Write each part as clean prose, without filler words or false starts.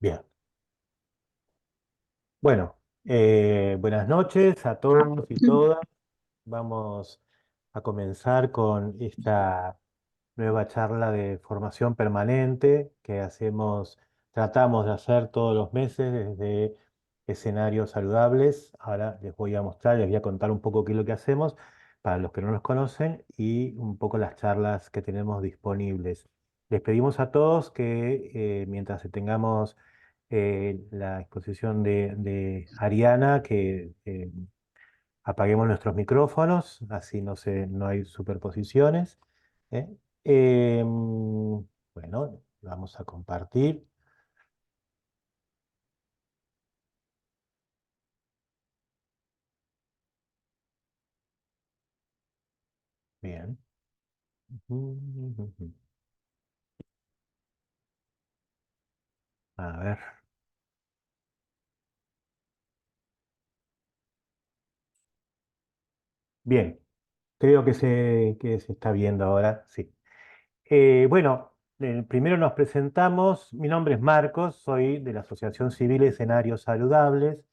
Bien, bueno, buenas noches a todos y todas. Vamos a comenzar con esta nueva charla de formación permanente que tratamos de hacer todos los meses desde escenarios saludables. Ahora les voy a mostrar, les voy a contar un poco qué es lo que hacemos para los que no nos conocen y un poco las charlas que tenemos disponibles. Les pedimos a todos que mientras tengamos la exposición de Ariana, que apaguemos nuestros micrófonos, así no hay superposiciones. ¿eh? Bueno, vamos a compartir. Bien. A ver. Bien, creo que se está viendo ahora, sí. Bueno, primero nos presentamos. Mi nombre es Marcos, soy de la Asociación Civil Escenarios Saludables.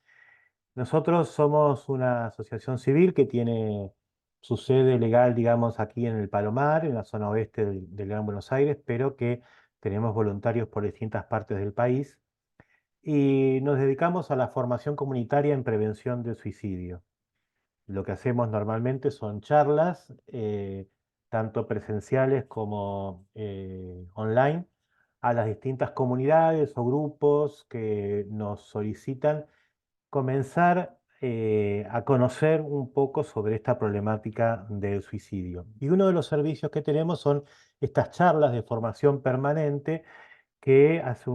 Nosotros somos una asociación civil que tiene su sede legal, digamos, aquí en el Palomar, en la zona oeste del Gran Buenos Aires, pero que tenemos voluntarios por distintas partes del país y nos dedicamos a la formación comunitaria en prevención del suicidio. Lo que hacemos normalmente son charlas, tanto presenciales como online, a las distintas comunidades o grupos que nos solicitan comenzar a conocer un poco sobre esta problemática del suicidio. Y uno de los servicios que tenemos son estas charlas de formación permanente que hace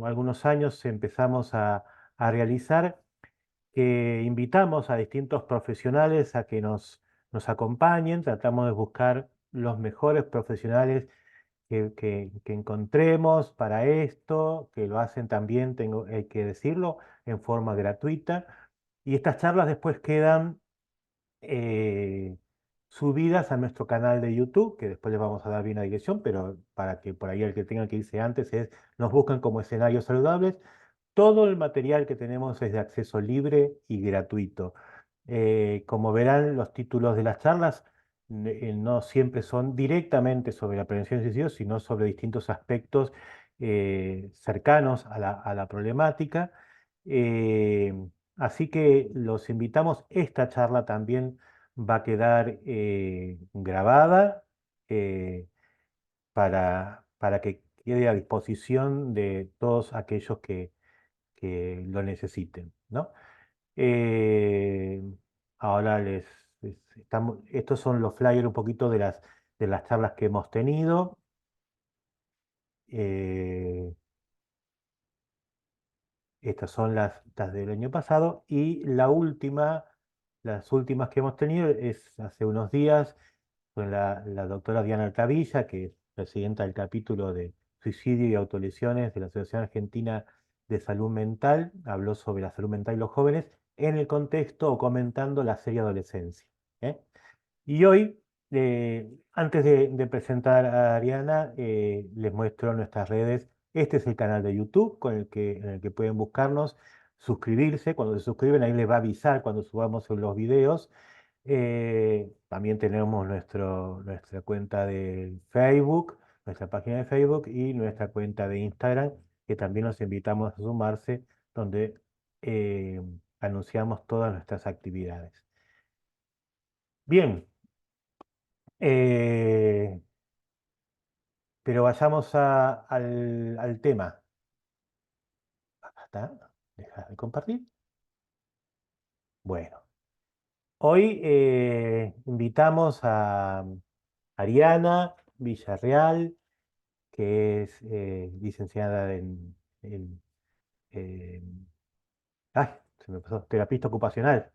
algunos años empezamos a realizar, que invitamos a distintos profesionales a que nos acompañen, tratamos de buscar los mejores profesionales que encontremos para esto, que lo hacen también, hay que decirlo, en forma gratuita. Y estas charlas después quedan eh, subidas a nuestro canal de YouTube, que después les vamos a dar bien la dirección, pero para que por ahí el que tenga que irse antes nos buscan como escenarios saludables. Todo el material que tenemos es de acceso libre y gratuito. Como verán, los títulos de las charlas no siempre son directamente sobre la prevención de suicidio, sino sobre distintos aspectos cercanos a la problemática. Eh, Así que los invitamos. Esta charla también va a quedar grabada eh, para que quede a disposición de todos aquellos que lo necesiten, ¿no? Eh, Ahora estos son los flyers un poquito de las charlas que hemos tenido. Eh, Estas son las del año pasado y las últimas que hemos tenido es hace unos días con la doctora Diana Altavilla, que es presidenta del capítulo de suicidio y autolesiones de la Asociación Argentina de Salud Mental. Habló sobre la salud mental y los jóvenes en el contexto o comentando la serie adolescencia. ¿eh? Y hoy, antes de presentar a Ariana, les muestro nuestras redes. Este es el canal de YouTube en el que pueden buscarnos, suscribirse. Cuando se suscriben, ahí les va a avisar cuando subamos los videos. También tenemos nuestra cuenta de Facebook, nuestra página de Facebook y nuestra cuenta de Instagram, que también los invitamos a sumarse, donde eh, anunciamos todas nuestras actividades. Bien. Eh, pero vayamos al tema. Acá está. ¿Dejas de compartir? Bueno, hoy invitamos a Ariana Villarreal, que es licenciada en- ay, se me pasó, terapista ocupacional.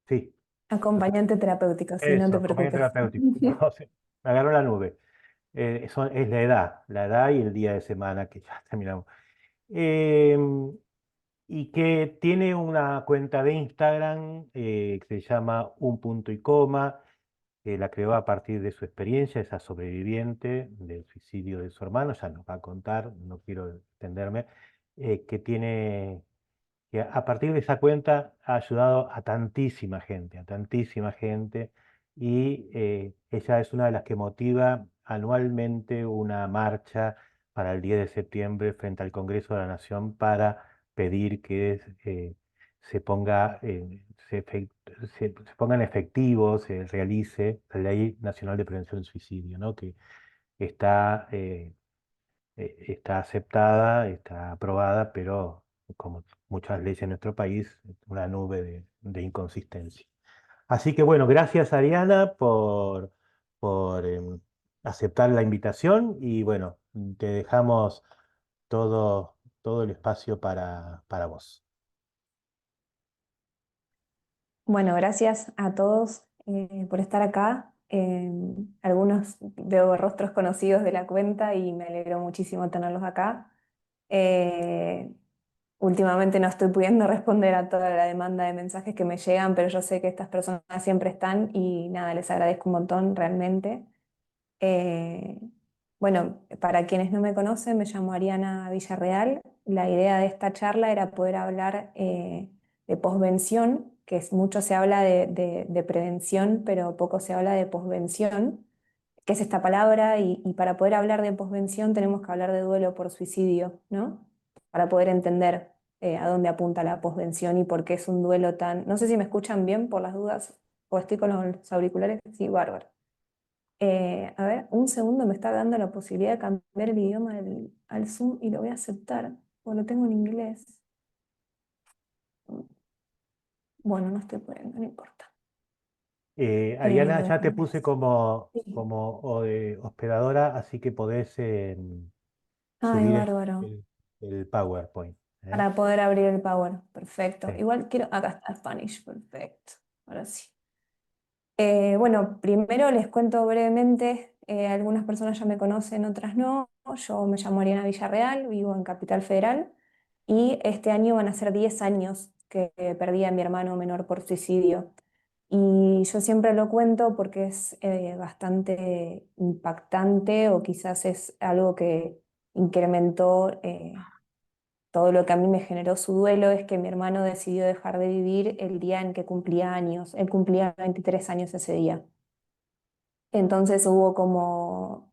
Sí, Acompañante terapéutico, sí, no te eso, acompañante preocupes. terapéutico. No sé, me agarró la nube. Es la edad y el día de semana que ya terminamos. Em, y que tiene una cuenta de Instagram que se llama Un Punto y Coma, que la creó a partir de su experiencia, esa sobreviviente del suicidio de su hermano, ya nos va a contar, no quiero extenderme, que tiene, que a partir de esa cuenta ha ayudado a tantísima gente, y ella es una de las que motiva anualmente una marcha para el 10 de septiembre frente al Congreso de la Nación para pedir que se ponga, se ponga en efectivo, se realice la Ley Nacional de Prevención del Suicidio, ¿no? Que está, está aceptada, está aprobada, pero como muchas leyes en nuestro país, una nube de inconsistencia. Así que bueno, gracias Ariana por aceptar la invitación, y bueno, te dejamos todo el espacio para vos. Bueno, gracias a todos por estar acá. Algunos veo rostros conocidos de la cuenta y me alegro muchísimo tenerlos acá. Eh, Últimamente no estoy pudiendo responder a toda la demanda de mensajes que me llegan, pero yo sé que estas personas siempre están y nada, les agradezco un montón realmente. Eh, bueno, para quienes no me conocen, me llamo Ariana Villarreal. La idea de esta charla era poder hablar de posvención, mucho se habla de prevención, pero poco se habla de posvención, que es esta palabra, y para poder hablar de posvención tenemos que hablar de duelo por suicidio, ¿no? Para poder entender a dónde apunta la posvención y por qué es un duelo tan... No sé si me escuchan bien por las dudas, o estoy con los auriculares. Sí, bárbaro. A ver, un segundo, me está dando la posibilidad de cambiar el idioma al Zoom y lo voy a aceptar, porque lo tengo en inglés. Bueno, no estoy pudiendo, no importa. Ariana, Lo ya dejo en te puse inglés. Sí. hospedadora, así que podés Ay, subir bárbaro. el PowerPoint. ¿Eh? Para poder abrir el Power. Perfecto. Sí. Igual quiero. Acá está Spanish. Perfecto. Ahora sí. Bueno, primero les cuento brevemente. Algunas personas ya me conocen, otras no. Yo me llamo Ariana Villarreal, vivo en Capital Federal y este año van a ser 10 años que perdí a mi hermano menor por suicidio. Y yo siempre lo cuento porque es bastante impactante, o quizás es algo que incrementó todo lo que a mí me generó su duelo. Es que mi hermano decidió dejar de vivir el día en que cumplía años. Él cumplía 23 años ese día. Entonces hubo como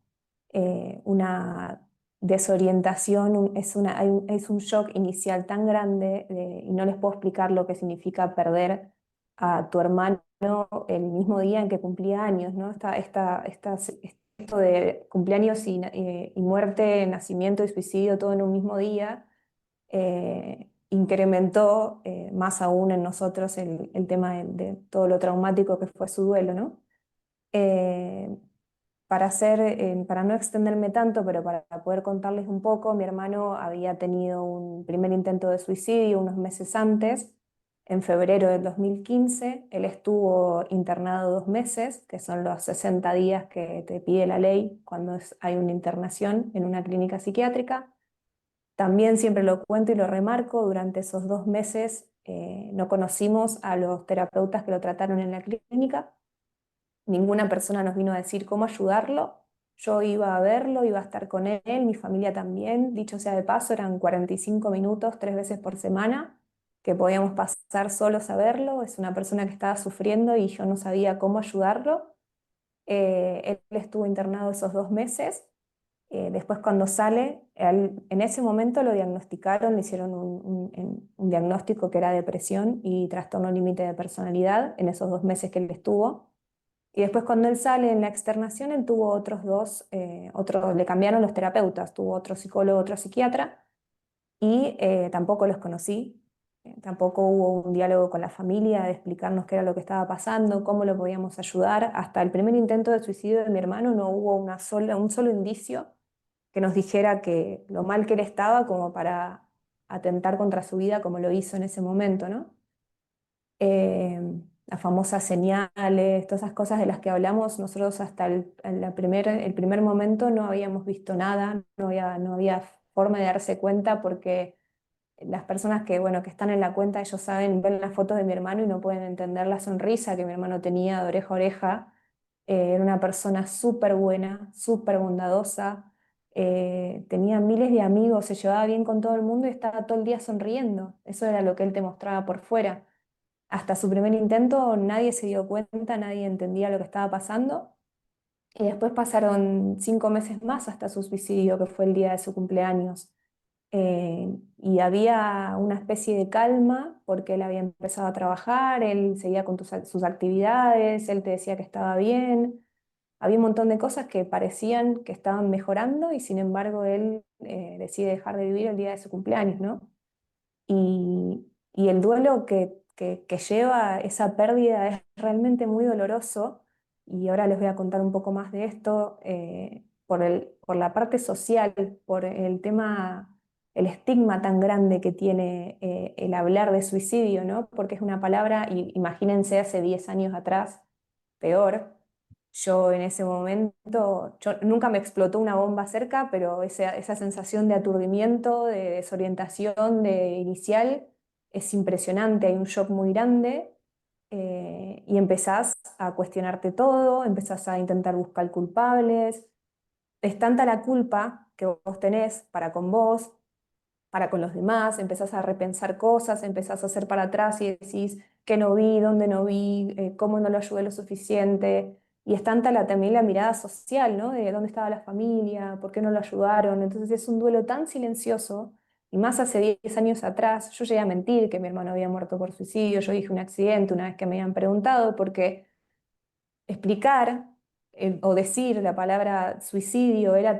una desorientación, es un shock inicial tan grande, y no les puedo explicar lo que significa perder a tu hermano el mismo día en que cumplía años, ¿no? Esto de cumpleaños y muerte, nacimiento y suicidio, todo en un mismo día, incrementó más aún en nosotros el tema de todo lo traumático que fue su duelo, ¿no? Eh, para no extenderme tanto, pero para poder contarles un poco, mi hermano había tenido un primer intento de suicidio unos meses antes, en febrero del 2015. Él estuvo internado 2 meses, que son los 60 días que te pide la ley cuando hay una internación en una clínica psiquiátrica. También siempre lo cuento y lo remarco, durante esos 2 meses no conocimos a los terapeutas que lo trataron en la clínica. Ninguna persona nos vino a decir cómo ayudarlo. Yo iba a verlo, iba a estar con él, mi familia también. Dicho sea de paso, eran 45 minutos 3 veces por semana que podíamos pasar solos a verlo. Es una persona que estaba sufriendo y yo no sabía cómo ayudarlo. Él estuvo internado esos 2 meses. Después cuando sale, en ese momento lo diagnosticaron, le hicieron un diagnóstico que era depresión y trastorno límite de personalidad en esos 2 meses que él estuvo. Y después cuando él sale en la externación, él tuvo otros dos, le cambiaron los terapeutas, tuvo otro psicólogo, otro psiquiatra, y tampoco los conocí. Tampoco hubo un diálogo con la familia de explicarnos qué era lo que estaba pasando, cómo lo podíamos ayudar. Hasta el primer intento de suicidio de mi hermano no hubo un solo indicio que nos dijera que lo mal que él estaba como para atentar contra su vida como lo hizo en ese momento, ¿no? eh, las famosas señales, todas esas cosas de las que hablamos, nosotros hasta el primer momento no habíamos visto nada, no había forma de darse cuenta, porque las personas que, bueno, que están en la cuenta, ellos saben, ven las fotos de mi hermano y no pueden entender la sonrisa que mi hermano tenía de oreja a oreja. Era una persona súper buena, súper bondadosa. tenía miles de amigos, se llevaba bien con todo el mundo y estaba todo el día sonriendo. Eso era lo que él te mostraba por fuera. Hasta su primer intento nadie se dio cuenta, nadie entendía lo que estaba pasando. Y después pasaron 5 meses más hasta su suicidio, que fue el día de su cumpleaños. Y había una especie de calma porque él había empezado a trabajar, él seguía con sus actividades, él te decía que estaba bien. Había un montón de cosas que parecían que estaban mejorando y sin embargo él decide dejar de vivir el día de su cumpleaños, ¿no? Y el duelo que lleva esa pérdida es realmente muy doloroso. Y ahora les voy a contar un poco más de esto, por la parte social, por el tema, el estigma tan grande que tiene el hablar de suicidio, ¿no? Porque es una palabra, y imagínense hace 10 años atrás, peor. Yo en ese momento, nunca me explotó una bomba cerca, pero esa sensación de aturdimiento, de desorientación de inicial es impresionante, hay un shock muy grande, y empezás a cuestionarte todo, empezás a intentar buscar culpables. Es tanta la culpa que vos tenés para con vos, para con los demás, empezás a repensar cosas, empezás a hacer para atrás y decís qué no vi, dónde no vi, cómo no lo ayudé lo suficiente. Y es tanta también la mirada social, ¿no? De dónde estaba la familia, por qué no lo ayudaron. Entonces es un duelo tan silencioso. Y más hace 10 años atrás, yo llegué a mentir que mi hermano había muerto por suicidio, yo dije un accidente una vez que me habían preguntado, porque explicar o decir la palabra suicidio era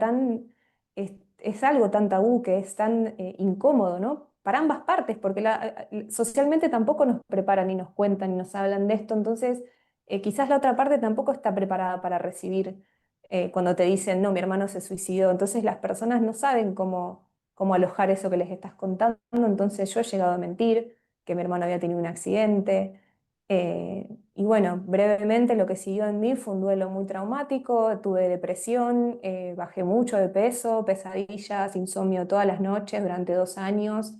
es algo tan tabú, que es tan incómodo, ¿no? Para ambas partes, porque socialmente tampoco nos preparan ni nos cuentan ni nos hablan de esto, entonces quizás la otra parte tampoco está preparada para recibir cuando te dicen, no, mi hermano se suicidó, entonces las personas no saben cómo alojar eso que les estás contando, entonces yo he llegado a mentir que mi hermano había tenido un accidente. Y bueno, brevemente lo que siguió en mí fue un duelo muy traumático, tuve depresión, bajé mucho de peso, pesadillas, insomnio todas las noches durante 2 años,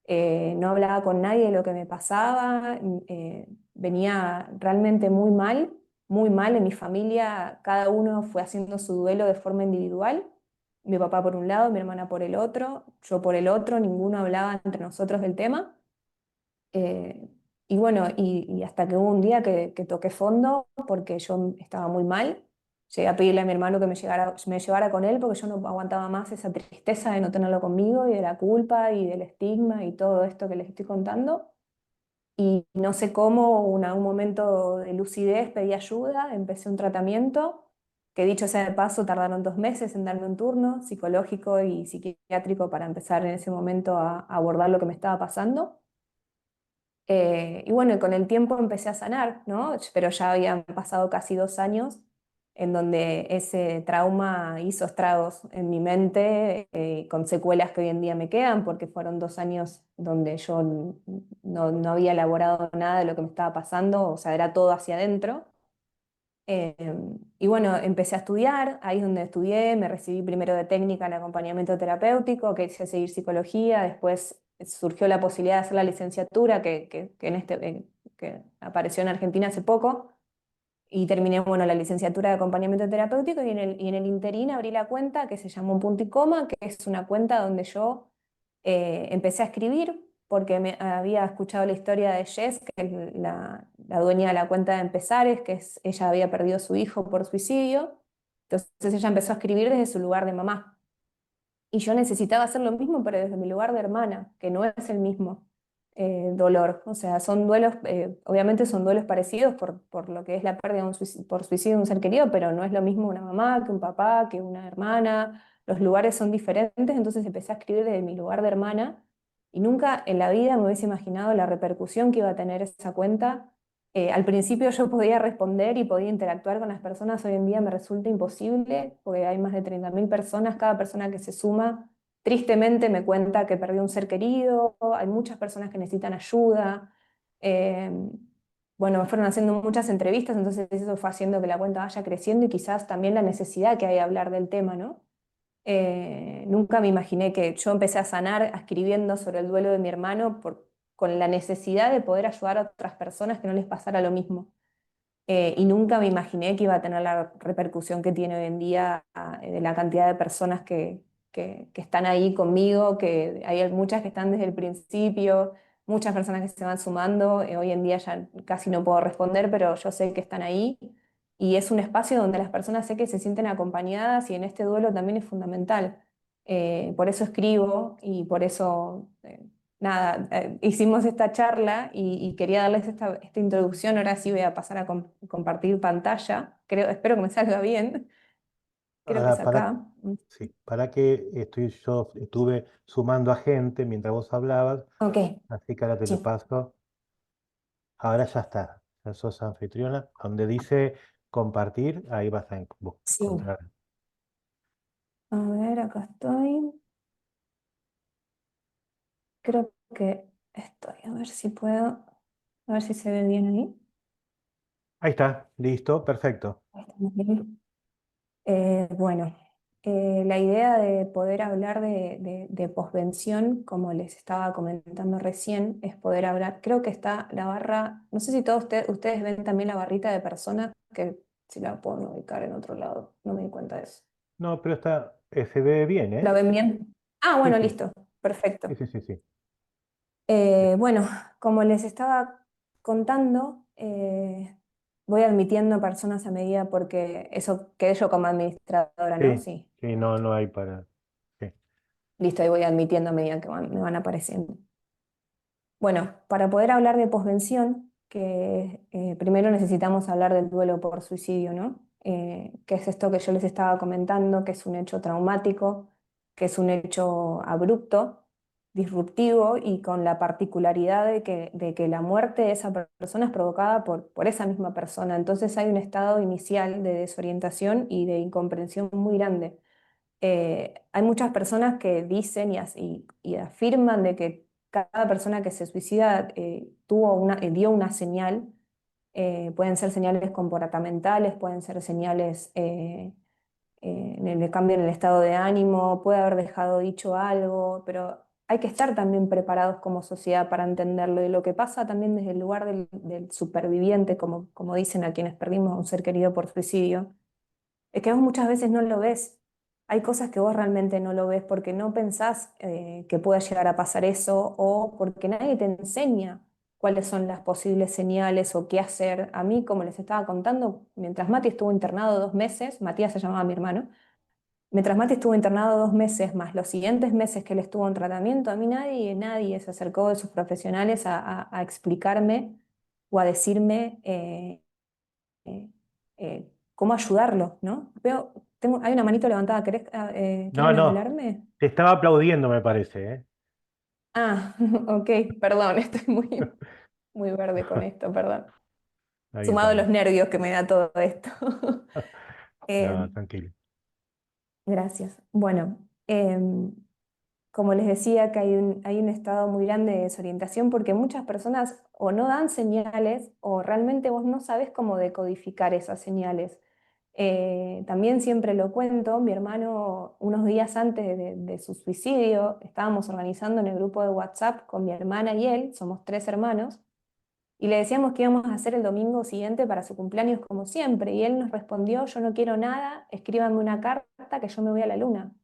no hablaba con nadie de lo que me pasaba, venía realmente muy mal en mi familia, cada uno fue haciendo su duelo de forma individual, mi papá por un lado, mi hermana por el otro, yo por el otro, ninguno hablaba entre nosotros del tema. Eh, y bueno, y hasta que hubo un día que toqué fondo porque yo estaba muy mal. Llegué a pedirle a mi hermano que me llevara con él porque yo no aguantaba más esa tristeza de no tenerlo conmigo y de la culpa y del estigma y todo esto que les estoy contando. Y no sé cómo, un momento de lucidez, pedí ayuda, empecé un tratamiento que dicho sea de paso tardaron 2 meses en darme un turno psicológico y psiquiátrico para empezar en ese momento a abordar lo que me estaba pasando. Y bueno, con el tiempo empecé a sanar, ¿no? Pero ya habían pasado casi 2 años en donde ese trauma hizo estragos en mi mente, con secuelas que hoy en día me quedan, porque fueron 2 años donde yo no había elaborado nada de lo que me estaba pasando, o sea, era todo hacia adentro. Eh, y bueno, empecé a estudiar, ahí es donde estudié, me recibí primero de técnica en acompañamiento terapéutico, que hice seguir psicología, después surgió la posibilidad de hacer la licenciatura que apareció en Argentina hace poco, y terminé, bueno, la licenciatura de acompañamiento terapéutico y en el interín abrí la cuenta que se llamó Punto y Coma, que es una cuenta donde yo empecé a escribir porque me había escuchado la historia de Jess, que es la dueña de la cuenta de Empezares, ella había perdido a su hijo por suicidio, entonces ella empezó a escribir desde su lugar de mamá. Y yo necesitaba hacer lo mismo, pero desde mi lugar de hermana, que no es el mismo dolor. O sea, son duelos, obviamente son duelos parecidos por lo que es la pérdida por suicidio de un ser querido, pero no es lo mismo una mamá que un papá, que una hermana. Los lugares son diferentes, entonces empecé a escribir desde mi lugar de hermana y nunca en la vida me hubiese imaginado la repercusión que iba a tener esa cuenta. Al principio yo podía responder y podía interactuar con las personas, hoy en día me resulta imposible porque hay más de 30.000 personas, cada persona que se suma tristemente me cuenta que perdió un ser querido, hay muchas personas que necesitan ayuda. Eh, bueno, me fueron haciendo muchas entrevistas, entonces eso fue haciendo que la cuenta vaya creciendo y quizás también la necesidad que hay de hablar del tema, ¿no? Nunca me imaginé que yo empecé a sanar escribiendo sobre el duelo de mi hermano con la necesidad de poder ayudar a otras personas que no les pasara lo mismo. y nunca me imaginé que iba a tener la repercusión que tiene hoy en día, de la cantidad de personas que están ahí conmigo, que hay muchas que están desde el principio, muchas personas que se van sumando. Hoy en día ya casi no puedo responder, pero yo sé que están ahí. Y es un espacio donde las personas sé que se sienten acompañadas y en este duelo también es fundamental. Por eso escribo y por eso, nada, hicimos esta charla y quería darles esta introducción. Ahora sí voy a pasar a compartir pantalla. Creo, espero que me salga bien. Creo que es Ahora, acá. sí, para que yo estuve sumando a gente mientras vos hablabas, Ok, así que ahora te lo sí. paso. Ahora ya está, ya sos anfitriona. Donde dice compartir, ahí vas a Sí. encontrar. A ver, acá estoy. Creo que estoy. A ver si puedo. A ver si se ve bien ahí. Ahí está, listo, perfecto. Ahí estamos bien. Bueno, la idea de poder hablar de posvención, como les estaba comentando recién, es poder hablar. Creo que está la barra. No sé si todos ustedes ven también la barrita de personas, que si la puedo ubicar en otro lado. No me di cuenta de eso. No, pero está, se ve bien, ¿La ¿eh? ven bien? Ah, Sí, bueno, sí, listo. sí, Perfecto. sí, sí, sí. Bueno, como les estaba contando, voy admitiendo personas a medida porque eso quedé yo como administradora, ¿no? Sí, Sí. sí, no, no hay para. Sí. Listo, ahí voy admitiendo a medida que me van apareciendo. Bueno, para poder hablar de posvención, que primero necesitamos hablar del duelo por suicidio, ¿no? Que es esto que yo les estaba comentando, que es un hecho traumático, que es un hecho abrupto, disruptivo y con la particularidad de que la muerte de esa persona es provocada por esa misma persona. Entonces hay un estado inicial de desorientación y de incomprensión muy grande. Hay muchas personas que dicen y afirman de que cada persona que se suicida dio una señal. Pueden ser señales comportamentales, pueden ser señales en el cambio en el estado de ánimo, puede haber dejado dicho algo, pero hay que estar también preparados como sociedad para entenderlo. Y lo que pasa también desde el lugar del superviviente, como dicen a quienes perdimos a un ser querido por suicidio, es que vos muchas veces no lo ves. Hay cosas que vos realmente no lo ves porque no pensás que pueda llegar a pasar eso o porque nadie te enseña cuáles son las posibles señales o qué hacer. A mí, como les estaba contando, mientras Mati estuvo internado 2 meses, Matías se llamaba mi hermano, mientras Mati estuvo internado 2 meses más los siguientes meses que él estuvo en tratamiento, a mí nadie se acercó de sus profesionales a explicarme o a decirme eh, cómo ayudarlo, ¿no? Hay una manito levantada, No, ¿quieren no, hablarme? te estaba aplaudiendo, me parece, ¿eh? Ah, ok, perdón, estoy muy verde con esto, perdón. Está bien, está Sumado a los bien. nervios que me da todo esto. No, Eh, tranquilo. Gracias. Bueno, como les decía, que hay un estado muy grande de desorientación porque muchas personas o no dan señales o realmente vos no sabés cómo decodificar esas señales. También siempre lo cuento, mi hermano unos días antes de su suicidio estábamos organizando en el grupo de WhatsApp con mi hermana y él, somos 3 hermanos, y le decíamos que íbamos a hacer el domingo siguiente para su cumpleaños como siempre, y él nos respondió, yo no quiero nada, escríbanme una carta que yo me voy a la luna.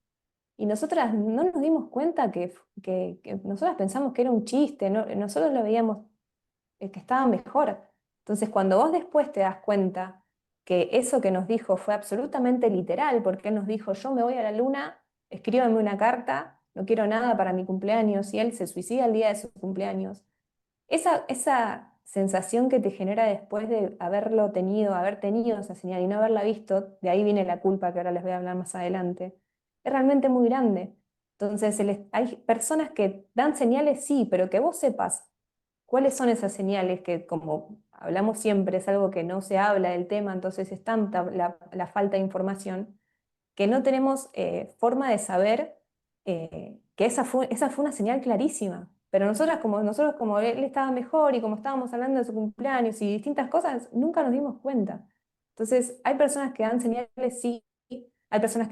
Y nosotras no nos dimos cuenta que nosotras pensamos que era un chiste, ¿no? Nosotros lo veíamos que estaba mejor. Entonces, cuando vos después te das cuenta que eso que nos dijo fue absolutamente literal, porque él nos dijo, yo me voy a la luna, escríbame una carta, no quiero nada para mi cumpleaños, y él se suicida el día de su cumpleaños. Esa sensación que te genera después de haber tenido esa señal y no haberla visto, de ahí viene la culpa que ahora les voy a hablar más adelante, es realmente muy grande. Entonces, hay personas que dan señales, sí, pero que vos sepas cuáles son esas señales que, como hablamos siempre, es algo que no se habla del tema, entonces es tanta la falta de información que no tenemos forma de saber que esa fue una señal clarísima. Pero nosotros como él estaba mejor y como estábamos hablando de su cumpleaños y distintas cosas, nunca nos dimos cuenta. Entonces, hay personas que dan señales, sí, hay personas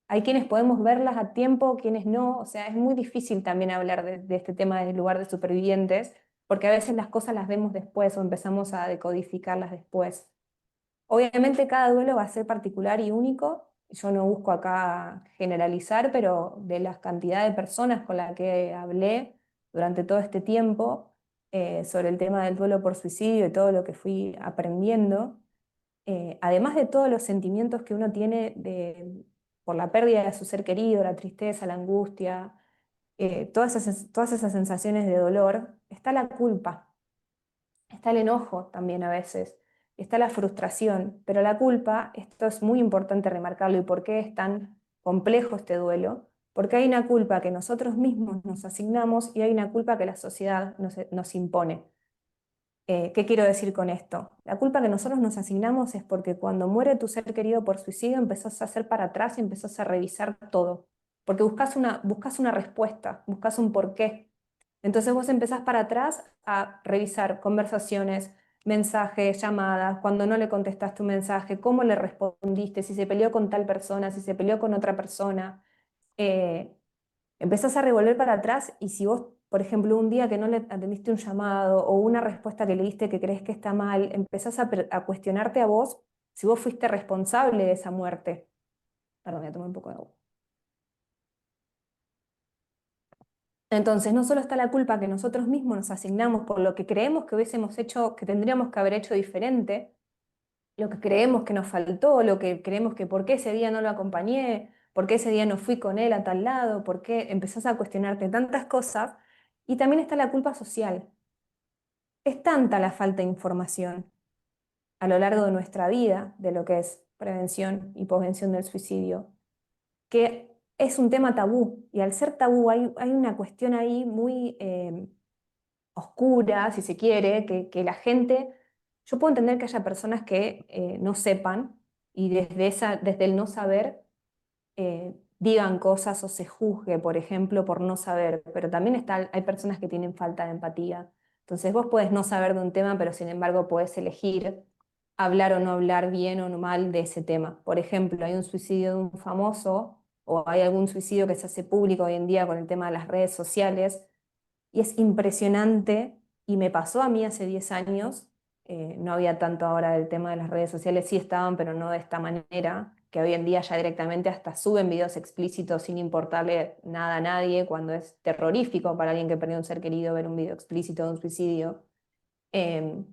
hay quienes podemos verlas a tiempo, quienes no. O sea, es muy difícil también hablar de este tema desde el lugar de supervivientes, porque a veces las cosas las vemos después o empezamos a decodificarlas después. Obviamente cada duelo va a ser particular y único. Yo no busco acá generalizar, pero de la cantidad de personas con las que hablé durante todo este tiempo sobre el tema del duelo por suicidio y todo lo que fui aprendiendo, además de todos los sentimientos que uno tiene por la pérdida de su ser querido, la tristeza, la angustia, todas esas sensaciones de dolor, está la culpa. Está el enojo también a veces, está la frustración, pero la culpa, esto es muy importante remarcarlo y por qué es tan complejo este duelo, porque hay una culpa que nosotros mismos nos asignamos y hay una culpa que la sociedad nos impone. ¿Qué quiero decir con esto? La culpa que nosotros nos asignamos es porque cuando muere tu ser querido por suicidio empezás a hacer para atrás y empezás a revisar todo, porque buscas una respuesta, buscas un porqué. Entonces vos empezás para atrás a revisar conversaciones, mensajes, llamadas, cuando no le contestaste un mensaje, cómo le respondiste, si se peleó con tal persona, si se peleó con otra persona. Eh, Empezás a revolver para atrás y si vos, por ejemplo, un día que no le atendiste un llamado o una respuesta que le diste que crees que está mal, empezás a cuestionarte a vos si vos fuiste responsable de esa muerte. Perdón, voy a tomar un poco de agua. Entonces, no solo está la culpa que nosotros mismos nos asignamos por lo que creemos que hubiésemos hecho, que tendríamos que haber hecho diferente, lo que creemos que nos faltó, lo que creemos que por qué ese día no lo acompañé, por qué ese día no fui con él a tal lado, por qué empezás a cuestionarte tantas cosas. Y también está la culpa social. Es tanta la falta de información a lo largo de nuestra vida de lo que es prevención y prevención del suicidio, que es un tema tabú. Y al ser tabú hay una cuestión ahí muy oscura, si se quiere, que la gente, yo puedo entender que haya personas que no sepan y desde el no saber digan cosas o se juzgue, por ejemplo, por no saber, pero también hay personas que tienen falta de empatía. Entonces vos podés no saber de un tema, pero sin embargo podés elegir hablar o no hablar bien o no mal de ese tema. Por ejemplo, hay un suicidio de un famoso o hay algún suicidio que se hace público hoy en día con el tema de las redes sociales y es impresionante, y me pasó a mí hace 10 años, no había tanto ahora del tema de las redes sociales, sí estaban, pero no de esta manera, que hoy en día ya directamente hasta suben videos explícitos sin importarle nada a nadie, cuando es terrorífico para alguien que perdió un ser querido ver un video explícito de un suicidio. Eh,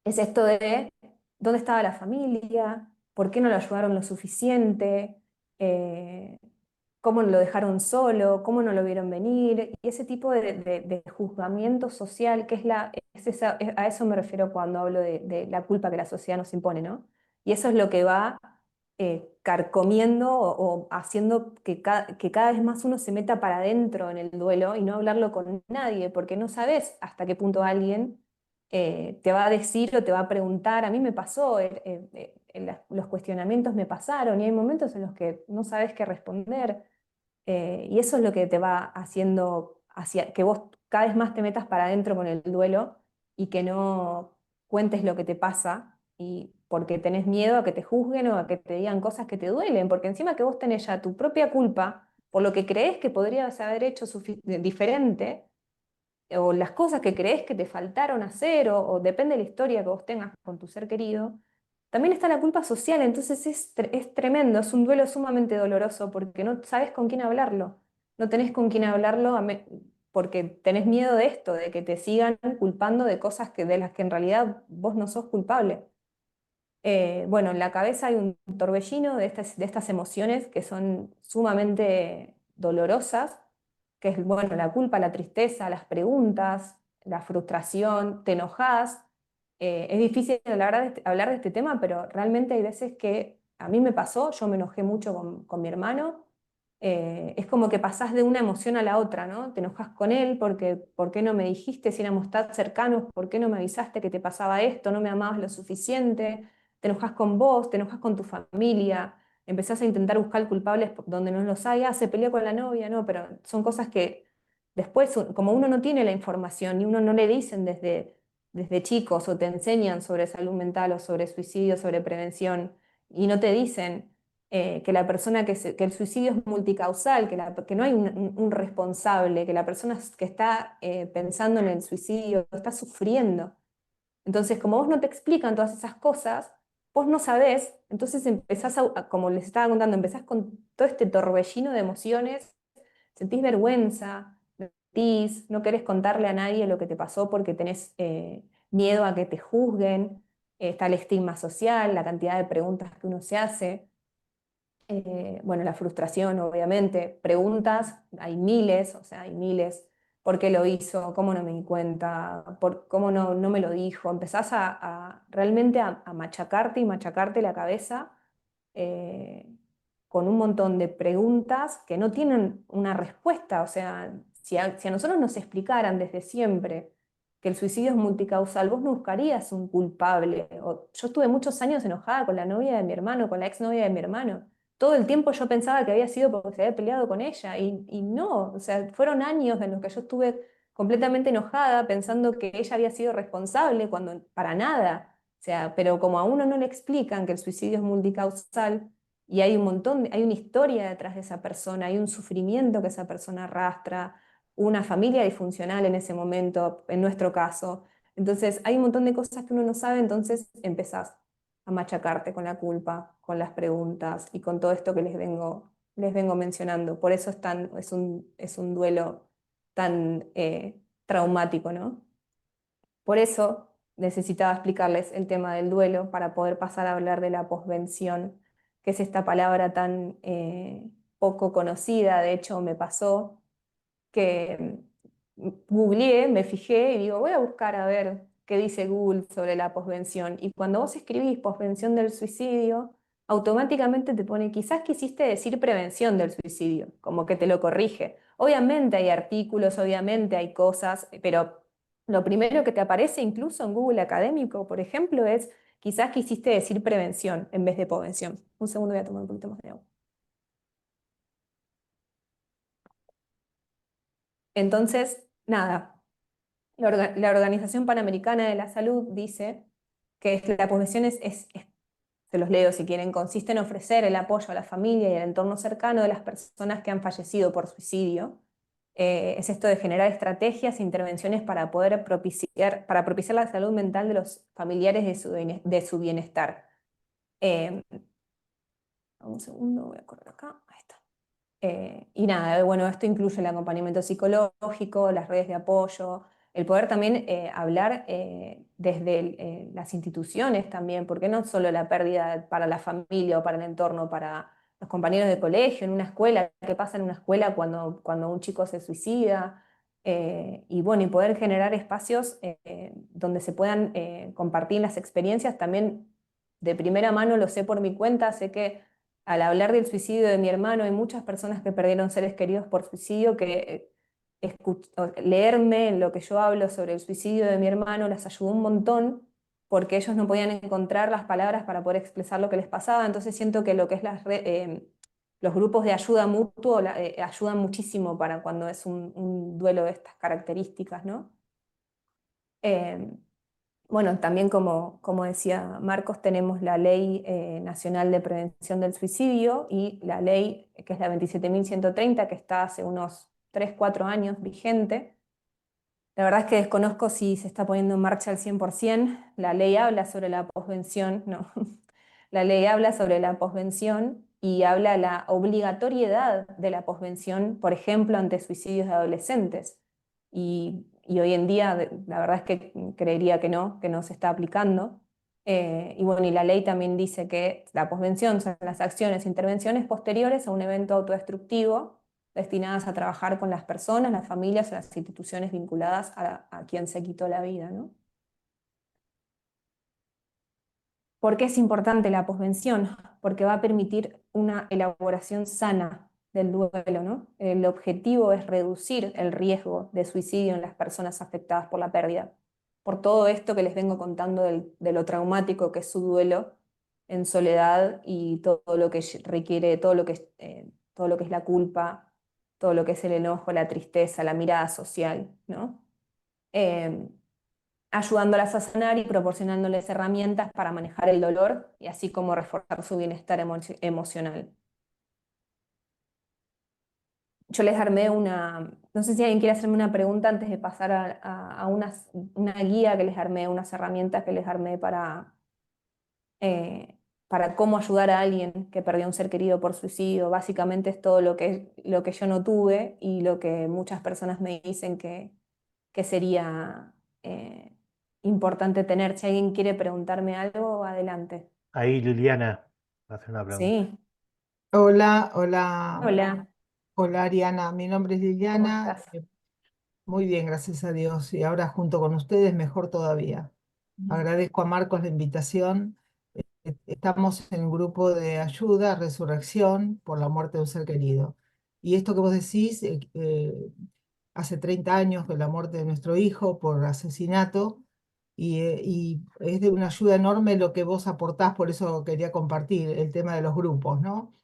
es esto de dónde estaba la familia, por qué no lo ayudaron lo suficiente, eh, cómo lo dejaron solo, cómo no lo vieron venir, y ese tipo de juzgamiento social, que a eso me refiero cuando hablo de la culpa que la sociedad nos impone, ¿no? Y eso es lo que va carcomiendo o haciendo que cada vez más uno se meta para adentro en el duelo y no hablarlo con nadie, porque no sabes hasta qué punto alguien te va a decir o te va a preguntar. A mí me pasó, los cuestionamientos me pasaron y hay momentos en los que no sabes qué responder. Y eso es lo que te va haciendo hacia que vos cada vez más te metas para adentro con el duelo y que no cuentes lo que te pasa y porque tenés miedo a que te juzguen o a que te digan cosas que te duelen, porque encima que vos tenés ya tu propia culpa por lo que crees que podrías haber hecho diferente o las cosas que crees que te faltaron hacer o depende de la historia que vos tengas con tu ser querido, también está la culpa social, entonces es tremendo, es un duelo sumamente doloroso porque no sabes con quién hablarlo, no tenés con quién hablarlo porque tenés miedo de esto, de que te sigan culpando de cosas de las que en realidad vos no sos culpable. Bueno, en la cabeza hay un torbellino de estas emociones que son sumamente dolorosas, que es, bueno, la culpa, la tristeza, las preguntas, la frustración, te enojas. Es difícil hablar de este tema, pero realmente hay veces que a mí me pasó, yo me enojé mucho con mi hermano. Es como que pasás de una emoción a la otra, ¿no? Te enojas con él porque ¿por qué no me dijiste si éramos tan cercanos? ¿Por qué no me avisaste que te pasaba esto? ¿No me amabas lo suficiente? Te enojas con vos, te enojas con tu familia, empezás a intentar buscar culpables donde no los hay, se peleó con la novia, no, pero son cosas que después, como uno no tiene la información y uno no le dicen desde chicos o te enseñan sobre salud mental o sobre suicidio, sobre prevención, y no te dicen. que la persona que el suicidio es multicausal, que no hay un responsable, que la persona que está pensando en el suicidio está sufriendo. Entonces, como vos no te explican todas esas cosas, vos no sabés, entonces empezás como les estaba contando, empezás con todo este torbellino de emociones, sentís vergüenza, mentís, no querés contarle a nadie lo que te pasó porque tenés miedo a que te juzguen, está el estigma social, la cantidad de preguntas que uno se hace. Bueno, la frustración, obviamente, preguntas, hay miles, o sea, hay miles. ¿Por qué lo hizo? ¿Cómo no me di cuenta? ¿Cómo no me lo dijo? Empezás realmente a machacarte y machacarte la cabeza eh, con un montón de preguntas que no tienen una respuesta. O sea, si a nosotros nos explicaran desde siempre que el suicidio es multicausal, vos no buscarías un culpable. Yo estuve muchos años enojada con la novia de mi hermano, con la exnovia de mi hermano. Todo el tiempo yo pensaba que había sido porque se había peleado con ella y no, o sea, fueron años en los que yo estuve completamente enojada pensando que ella había sido responsable cuando para nada. O sea, pero como a uno no le explican que el suicidio es multicausal y hay un montón, hay una historia detrás de esa persona, hay un sufrimiento que esa persona arrastra, una familia disfuncional en ese momento, en nuestro caso. Entonces, hay un montón de cosas que uno no sabe, entonces empezás a machacarte con la culpa, con las preguntas y con todo esto que les vengo mencionando. Por eso es un duelo tan traumático, ¿no? Por eso necesitaba explicarles el tema del duelo para poder pasar a hablar de la posvención, que es esta palabra tan poco conocida. De hecho, me pasó que googleé, me fijé y digo, voy a buscar a ver qué dice Google sobre la posvención. Y cuando vos escribís posvención del suicidio, automáticamente te pone, quizás quisiste decir prevención del suicidio, como que te lo corrige. Obviamente hay artículos, obviamente hay cosas, pero lo primero que te aparece incluso en Google Académico, por ejemplo, es quizás quisiste decir prevención en vez de posvención. Un segundo, voy a tomar un poquito más de agua. Entonces, nada, la Organización Panamericana de la Salud dice que la posvención se los leo si quieren, consiste en ofrecer el apoyo a la familia y al entorno cercano de las personas que han fallecido por suicidio. Es esto de generar estrategias e intervenciones para propiciar la salud mental de los familiares de su bienestar. Eh, un segundo, voy a correr acá. Ahí está. Y nada, bueno, esto incluye el acompañamiento psicológico, las redes de apoyo, el poder también hablar desde las instituciones también, porque no solo la pérdida para la familia o para el entorno, para los compañeros de colegio, en una escuela, qué pasa en una escuela cuando un chico se suicida, y bueno, y poder generar espacios donde se puedan compartir las experiencias también de primera mano, lo sé por mi cuenta, sé que al hablar del suicidio de mi hermano, hay muchas personas que perdieron seres queridos por suicidio que leerme en lo que yo hablo sobre el suicidio de mi hermano las ayudó un montón porque ellos no podían encontrar las palabras para poder expresar lo que les pasaba. Entonces siento que lo que es los grupos de ayuda mutuo ayudan muchísimo para cuando es un duelo de estas características, ¿no? Eh, bueno, también como decía Marcos, tenemos la Ley Nacional de Prevención del Suicidio y la ley que es la 27.130 que está hace unos 3 4 años vigente. La verdad es que desconozco si se está poniendo en marcha al 100%. La ley habla sobre la posvención, no. La ley habla sobre la posvención y habla la obligatoriedad de la posvención, por ejemplo, ante suicidios de adolescentes. Y hoy en día, la verdad es que creería que no se está aplicando. Y bueno, y la ley también dice que la posvención son las acciones e intervenciones posteriores a un evento autodestructivo destinadas a trabajar con las personas, las familias o las instituciones vinculadas a quien se quitó la vida, ¿no? ¿Por qué es importante la posvención? Porque va a permitir una elaboración sana del duelo, ¿no? El objetivo es reducir el riesgo de suicidio en las personas afectadas por la pérdida. Por todo esto que les vengo contando de lo traumático que es su duelo en soledad y todo lo que requiere, todo lo que es la culpa, todo lo que es el enojo, la tristeza, la mirada social, ¿no? Eh, ayudándolas a sanar y proporcionándoles herramientas para manejar el dolor y así como reforzar su bienestar emocional. Yo les armé no sé si alguien quiere hacerme una pregunta antes de pasar a una guía que les armé, unas herramientas que les armé eh, para cómo ayudar a alguien que perdió un ser querido por suicidio. Básicamente es todo lo que yo no tuve y lo que muchas personas me dicen que sería importante tener. Si alguien quiere preguntarme algo, adelante. Ahí Liliana hace una pregunta. Sí, Hola, hola, hola, hola Ariana, mi nombre es ¿cómo Liliana, estás? muy bien, gracias a Dios, y ahora junto con ustedes mejor todavía. Agradezco a Marcos la invitación. Estamos en un grupo de ayuda, resurrección por la muerte de un ser querido. Y esto que vos decís, hace 30 años de la muerte de nuestro hijo por asesinato, y es de una ayuda enorme lo que vos aportás, por eso quería compartir el tema de los grupos, ¿no?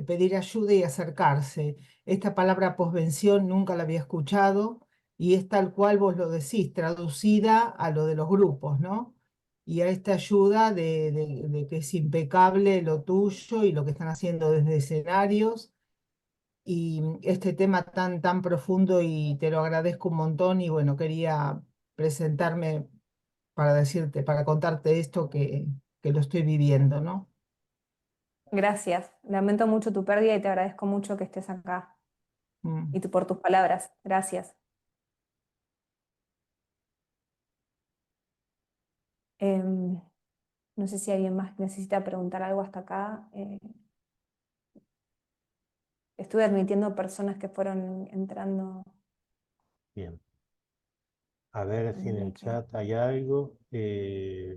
Pedir ayuda y acercarse. Esta palabra posvención nunca la había escuchado y es tal cual vos lo decís, traducida a lo de los grupos, ¿no? Y a esta ayuda de que es impecable lo tuyo y lo que están haciendo desde escenarios y este tema tan profundo y te lo agradezco un montón y bueno, quería presentarme para decirte, para contarte esto que lo estoy viviendo, ¿no? Gracias. Lamento mucho tu pérdida y te agradezco mucho que estés acá Mm. y por tus palabras. Gracias. Em, no sé si alguien más necesita preguntar algo hasta acá. Estuve admitiendo personas que fueron entrando. Bien. A ver si en Tendría el que... chat hay algo.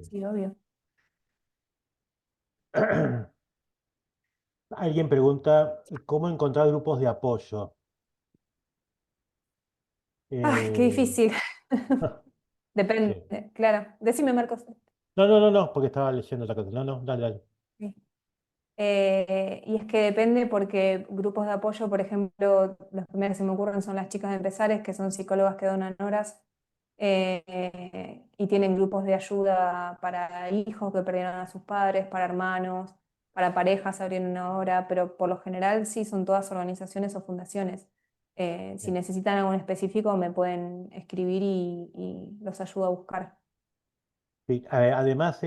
Sí, obvio. Alguien pregunta, ¿cómo encontrar grupos de apoyo? ¡Ay, qué Eh, difícil! sí. Depende, claro. Decime, Marcos. No, porque estaba leyendo otra cosa. No, dale, dale. Sí. Y es que depende porque grupos de apoyo, por ejemplo, los primeros que se me ocurren son las chicas de empresarios, que son psicólogas que donan horas y tienen grupos de ayuda para hijos que perdieron a sus padres, para hermanos, para parejas abrieron una hora, pero por lo general sí son todas organizaciones o fundaciones. Si Bien. necesitan algo en específico me pueden escribir y los ayudo a buscar. Sí, además,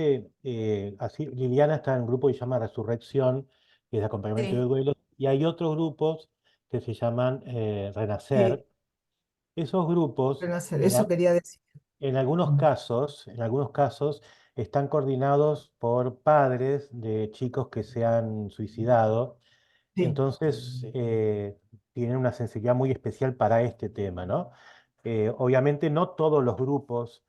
así, Liliana está en un grupo que se llama Resurrección, que es de acompañamiento de Sí, duelo, y hay otros grupos que se llaman Sí, Renacer. Esos grupos, bueno, hacer, eso quería decir. Mm. en algunos casos, están coordinados por padres de chicos que se han suicidado. Sí, Entonces, tienen una sensibilidad muy especial para este tema, ¿no? Obviamente no todos los grupos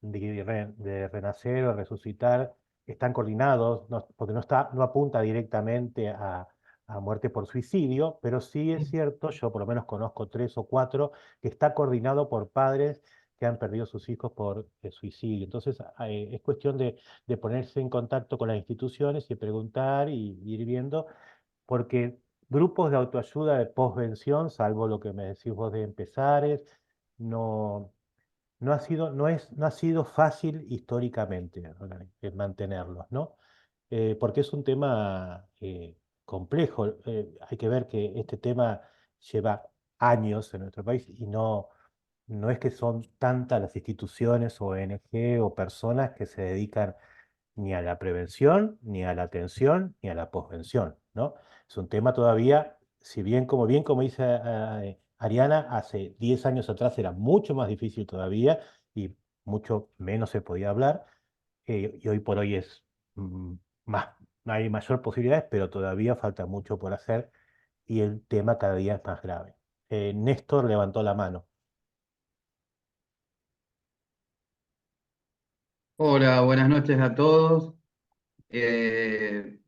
de Renacer o Resucitar están coordinados, porque no apunta directamente a muerte por suicidio, pero sí es sí, cierto, yo por lo menos conozco tres o cuatro, que está coordinado por padres que han perdido sus hijos por suicidio. Entonces, es cuestión de ponerse en contacto con las instituciones y preguntar y ir viendo porque grupos de autoayuda de posvención, salvo lo que me decís vos de empezares, no, no ha sido fácil históricamente mantenerlos, ¿no? Porque es un tema complejo. Hay que ver que este tema lleva años en nuestro país y no es que son tantas las instituciones, ONG o personas que se dedican ni a la prevención, ni a la atención, ni a la posvención, ¿no? Es un tema todavía, si bien como dice Ariana, hace 10 años atrás era mucho más difícil todavía y mucho menos se podía hablar, y hoy por hoy es mm, más, hay mayor posibilidades, pero todavía falta mucho por hacer y el tema cada día es más grave. Néstor levantó la mano. Hola, buenas noches a todos. Eh,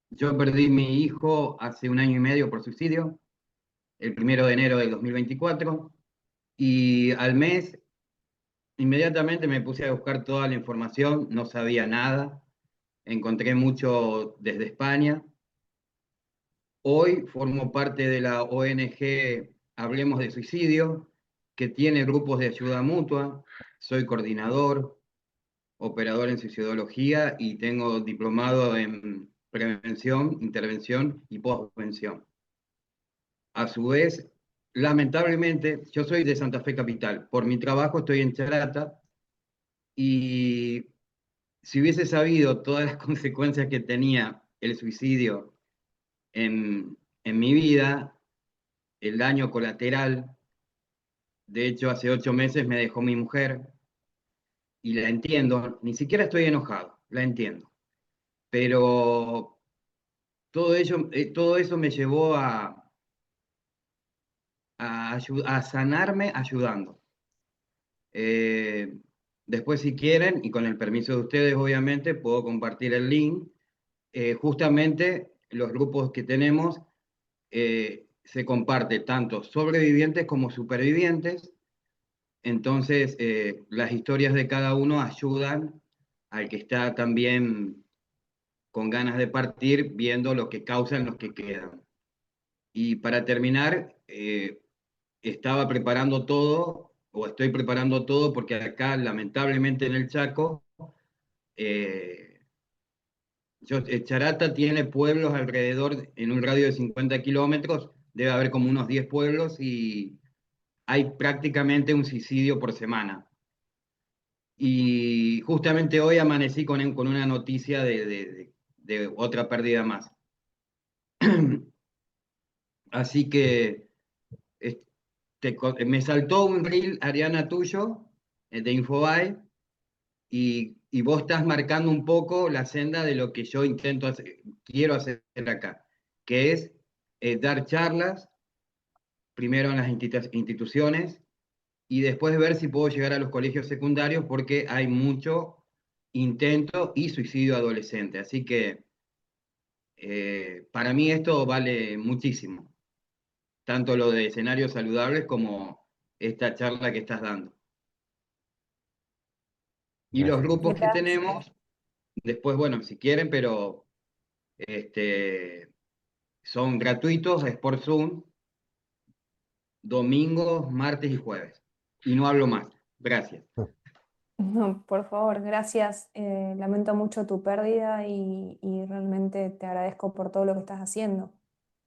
yo perdí mi hijo hace un año y medio por suicidio, el 1 de enero del 2024, y al mes inmediatamente me puse a buscar toda la información, no sabía nada, encontré mucho desde España. Hoy formo parte de la ONG Hablemos de Suicidio, que tiene grupos de ayuda mutua, soy coordinador, operador en suicidología y tengo diplomado en prevención, intervención y postvención. A su vez, lamentablemente, yo soy de Santa Fe Capital. Por mi trabajo estoy en Charata y si hubiese sabido todas las consecuencias que tenía el suicidio en mi vida, el daño colateral, de hecho hace 8 meses me dejó mi mujer y la entiendo, ni siquiera estoy enojado, la entiendo, pero todo eso me llevó a sanarme ayudando. Eh, Después, si quieren, y con el permiso de ustedes, obviamente, puedo compartir el link. Justamente los grupos que tenemos se comparte tanto sobrevivientes como supervivientes. Entonces, las historias de cada uno ayudan al que está también con ganas de partir, viendo lo que causan los que quedan. Y para terminar, estaba preparando todo, o estoy preparando todo, porque acá, lamentablemente, en el Chaco, eh, Charata tiene pueblos alrededor, en un radio de 50 kilómetros, debe haber como unos 10 pueblos y hay prácticamente un suicidio por semana. Y justamente hoy amanecí con una noticia de otra pérdida más. Así que me saltó un reel, Ariana, tuyo, de Infobae, y vos estás marcando un poco la senda de lo que yo intento hacer, quiero hacer acá, que es dar charlas, primero en las instituciones, y después ver si puedo llegar a los colegios secundarios, porque hay mucho intento y suicidio adolescente. Así que para mí esto vale muchísimo, tanto lo de escenarios saludables como esta charla que estás dando. Y los Gracias. grupos que Gracias. tenemos, después, bueno, si quieren, pero este, son gratuitos, es por Zoom, domingos, martes y jueves. Y no hablo más. Gracias. No, por favor, gracias. Lamento mucho tu pérdida y realmente te agradezco por todo lo que estás haciendo.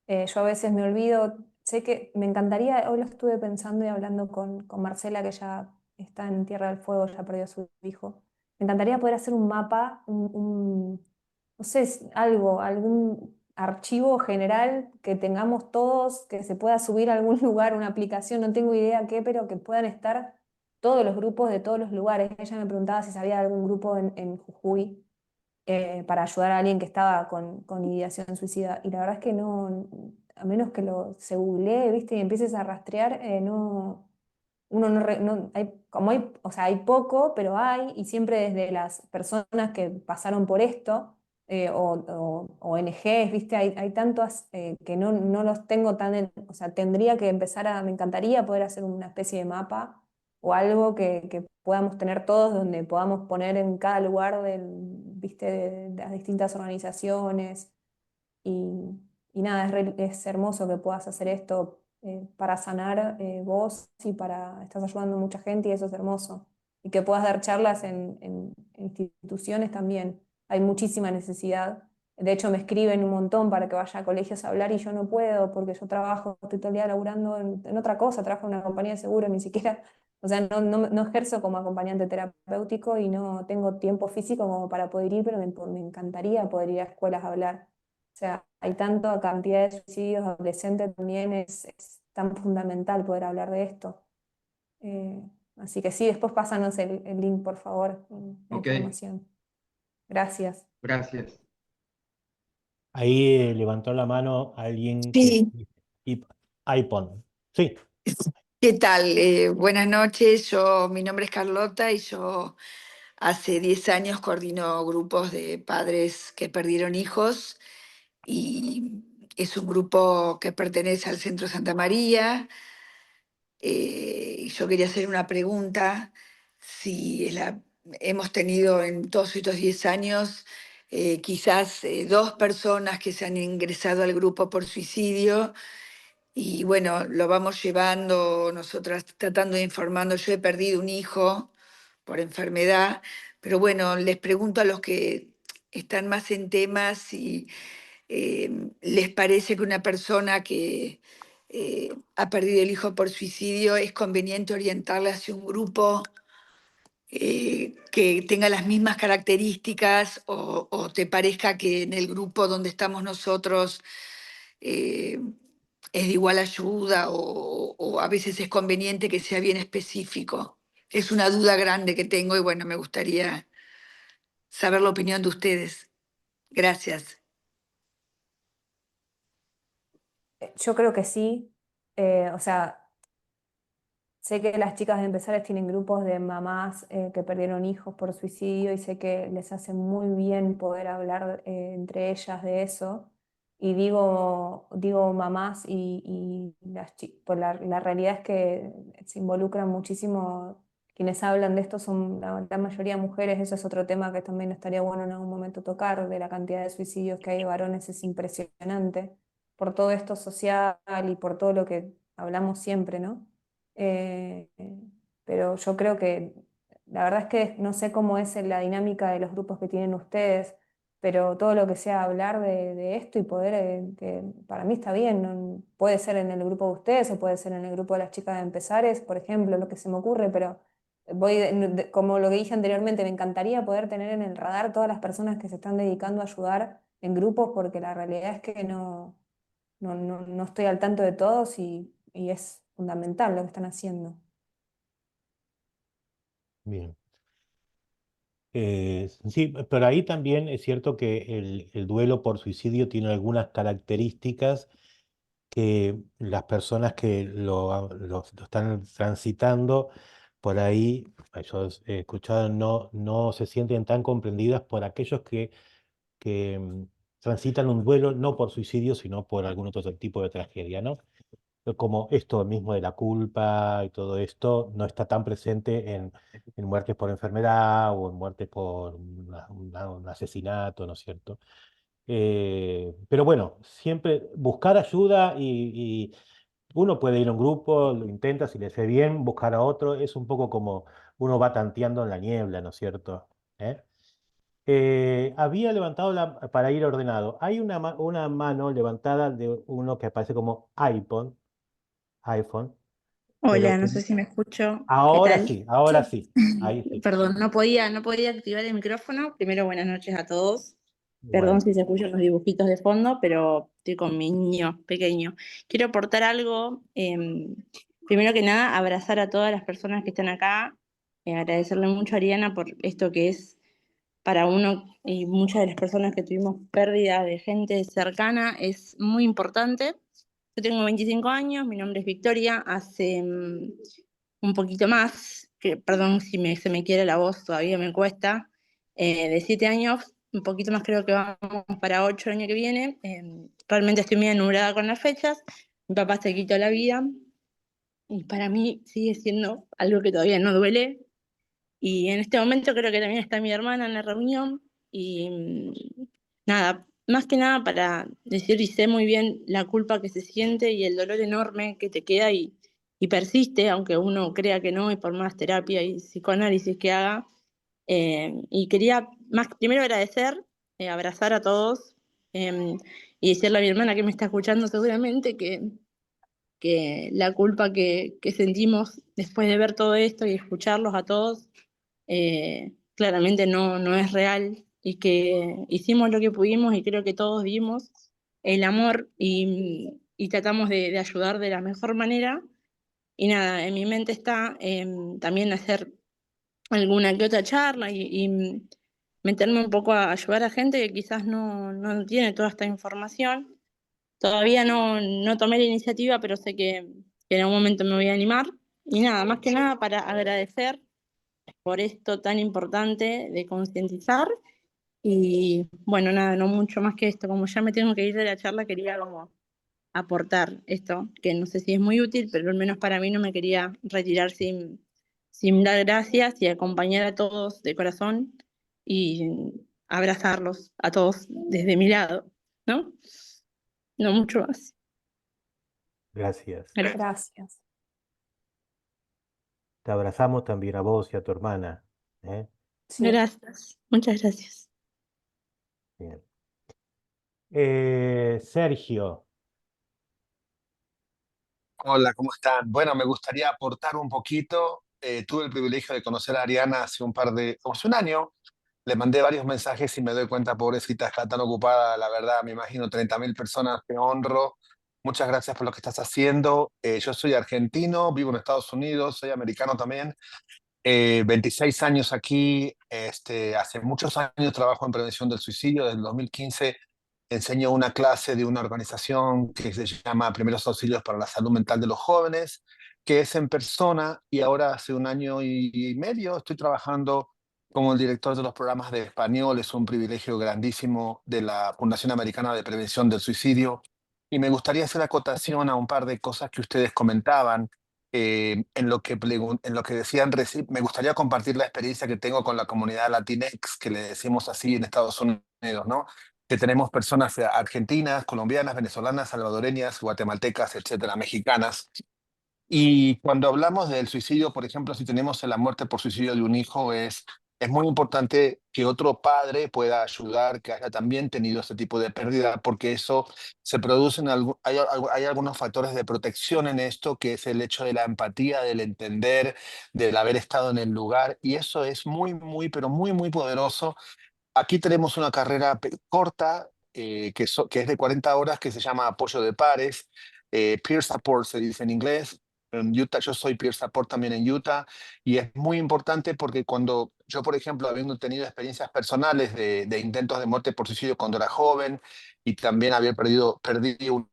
Yo a veces me olvido, sé que me encantaría, hoy lo estuve pensando y hablando con Marcela, que ya está en Tierra del Fuego, ya perdió a su hijo. Me encantaría poder hacer un mapa, no sé, algo, algún archivo general que tengamos todos, que se pueda subir a algún lugar, una aplicación, no tengo idea qué, pero que puedan estar todos los grupos de todos los lugares. Ella me preguntaba si sabía de algún grupo en Jujuy para ayudar a alguien que estaba con ideación suicida. Y la verdad es que no, a menos que se googlee, ¿viste? Y empieces a rastrear, no, uno no, hay, como hay, o sea, hay poco, pero hay, y siempre desde las personas que pasaron por esto, o ONGs, ¿viste? Hay tantos que no los tengo tan, o sea, tendría que empezar me encantaría poder hacer una especie de mapa o algo que podamos tener todos, donde podamos poner en cada lugar ¿viste? De las distintas organizaciones. Y, y nada, es hermoso que puedas hacer esto para sanar vos y estás ayudando a mucha gente y eso es hermoso. Y que puedas dar charlas en instituciones también. Hay muchísima necesidad. De hecho, me escriben un montón para que vaya a colegios a hablar y yo no puedo porque yo trabajo, estoy todo el día laburando en otra cosa, trabajo en una compañía de seguro, ni siquiera, o sea, no ejerzo como acompañante terapéutico y no tengo tiempo físico como para poder ir, pero me encantaría poder ir a escuelas a hablar. O sea, hay tanta cantidad de suicidios adolescentes también, es tan fundamental poder hablar de esto. Eh, Así que sí, después pásanos el link, por favor, la Ok, información. Gracias. gracias. Ahí levantó la mano alguien que Sí, iPhone. Sí, ¿qué tal? Buenas noches, mi nombre es Carlota y yo hace 10 años coordino grupos de padres que perdieron hijos y es un grupo que pertenece al Centro Santa María. Y yo quería hacer una pregunta, si hemos tenido en todos estos 10 años quizás dos personas que se han ingresado al grupo por suicidio y bueno, lo vamos llevando, nosotras tratando de informarnos. Yo he perdido un hijo por enfermedad, pero bueno, les pregunto a los que están más en temas si les parece que una persona que ha perdido el hijo por suicidio es conveniente orientarla hacia un grupo que tenga las mismas características o te parezca que en el grupo donde estamos nosotros eh, es de igual ayuda o a veces es conveniente que sea bien específico. Es una duda grande que tengo y bueno, me gustaría saber la opinión de ustedes. Gracias. Yo creo que sí. O sea, sé que las chicas de Empezares tienen grupos de mamás que perdieron hijos por suicidio y sé que les hace muy bien poder hablar entre ellas de eso. Y digo mamás y pues la realidad es que se involucran muchísimo. Quienes hablan de esto son la mayoría mujeres. Eso es otro tema que también estaría bueno en algún momento tocar, de la cantidad de suicidios que hay de varones. Es impresionante por todo esto social y por todo lo que hablamos siempre, ¿no? Eh, pero yo creo que la verdad es que no sé cómo es la dinámica de los grupos que tienen ustedes, pero todo lo que sea hablar de esto y poder, que para mí está bien, puede ser en el grupo de ustedes o puede ser en el grupo de las chicas de Empezares, por ejemplo, lo que se me ocurre, pero como lo que dije anteriormente, me encantaría poder tener en el radar todas las personas que se están dedicando a ayudar en grupos, porque la realidad es que no estoy al tanto de todos y es fundamental lo que están haciendo. Bien. Sí, pero ahí también es cierto que el duelo por suicidio tiene algunas características que las personas que lo están transitando por ahí, yo he escuchado, no se sienten tan comprendidas por aquellos que transitan un duelo no por suicidio, sino por algún otro tipo de tragedia, ¿no? Como esto mismo de la culpa y todo esto no está tan presente en muertes por enfermedad o en muertes por un asesinato, ¿no es cierto? Pero bueno, siempre buscar ayuda y uno puede ir a un grupo, lo intenta, si le hace bien, buscar a otro, es un poco como uno va tanteando en la niebla, ¿no es cierto? ¿Eh? Había levantado para ir ordenado. Hay una mano levantada de uno que aparece como iPhone, pero Hola, no que sé si me escucho. ¿Qué ahora tal? sí, ahora Sí. sí, ahí sí. Perdón, no podía activar el micrófono. Primero, buenas noches a todos. Perdón Bueno, si se escuchan los dibujitos de fondo, pero estoy con mi niño pequeño. Quiero aportar algo. Primero que nada, abrazar a todas las personas que están acá. Agradecerle mucho a Ariana por esto que es para uno y muchas de las personas que tuvimos pérdida de gente cercana, es muy importante. Yo tengo 25 años, mi nombre es Victoria, hace un poquito más, que, perdón si se me quiere la voz, todavía me cuesta, de 7 años, un poquito más creo que vamos para 8 el año que viene. Realmente estoy muy enamorada con las fechas. Mi papá se quitó la vida y para mí sigue siendo algo que todavía no duele, y en este momento creo que también está mi hermana en la reunión y nada, más que nada para decir y sé muy bien la culpa que se siente y el dolor enorme que te queda y persiste, aunque uno crea que no y por más terapia y psicoanálisis que haga. Y quería más primero agradecer, abrazar a todos, eh, y decirle a mi hermana que me está escuchando seguramente que la culpa que sentimos después de ver todo esto y escucharlos a todos, claramente no es real y que hicimos lo que pudimos y creo que todos vimos el amor y tratamos de ayudar de la mejor manera. Y nada, en mi mente está también hacer alguna que otra charla y meterme un poco a ayudar a gente que quizás no tiene toda esta información. Todavía no tomé la iniciativa, pero sé que en algún momento me voy a animar. Y nada, más que nada para agradecer por esto tan importante de concientizar. Y bueno, nada, no mucho más que esto. Como ya me tengo que ir de la charla, quería como aportar esto, que no sé si es muy útil, pero al menos para mí no me quería retirar sin dar gracias y acompañar a todos de corazón y abrazarlos a todos desde mi lado, ¿no? No mucho más. Gracias. Gracias. Gracias. Te abrazamos también a vos y a tu hermana. ¿Eh? Sí. Gracias. Muchas gracias. Bien. Sergio, Hola, ¿cómo están? Bueno, me gustaría aportar un poquito. Tuve el privilegio de conocer a Ariana como hace un año. Le mandé varios mensajes y me doy cuenta, pobrecita, está tan ocupada, la verdad, me imagino 30.000 personas, te honro. Muchas gracias por lo que estás haciendo. Yo soy argentino, vivo en Estados Unidos, soy americano también. 26 años aquí, hace muchos años trabajo en prevención del suicidio. Desde el 2015 enseño una clase de una organización que se llama Primeros Auxilios para la Salud Mental de los Jóvenes, que es en persona, y ahora hace un año y medio estoy trabajando como el director de los programas de español. Es un privilegio grandísimo de la Fundación Americana de Prevención del Suicidio. Y me gustaría hacer acotación a un par de cosas que ustedes comentaban en lo que decían recién. Me gustaría compartir la experiencia que tengo con la comunidad Latinx, que le decimos así en Estados Unidos, ¿no? Que tenemos personas argentinas, colombianas, venezolanas, salvadoreñas, guatemaltecas, etcétera, mexicanas. Y cuando hablamos del suicidio, por ejemplo, si tenemos la muerte por suicidio de un hijo, es muy importante que otro padre pueda ayudar, que haya también tenido este tipo de pérdida, porque eso se produce hay algunos factores de protección en esto, que es el hecho de la empatía, del entender, del haber estado en el lugar, y eso es muy, muy, pero muy, muy poderoso. Aquí tenemos una carrera corta, que es de 40 horas, que se llama apoyo de pares, peer support se dice en inglés. En Utah, yo soy peer support también en Utah, y es muy importante porque cuando yo, por ejemplo, habiendo tenido experiencias personales de intentos de muerte por suicidio cuando era joven, y también perdí un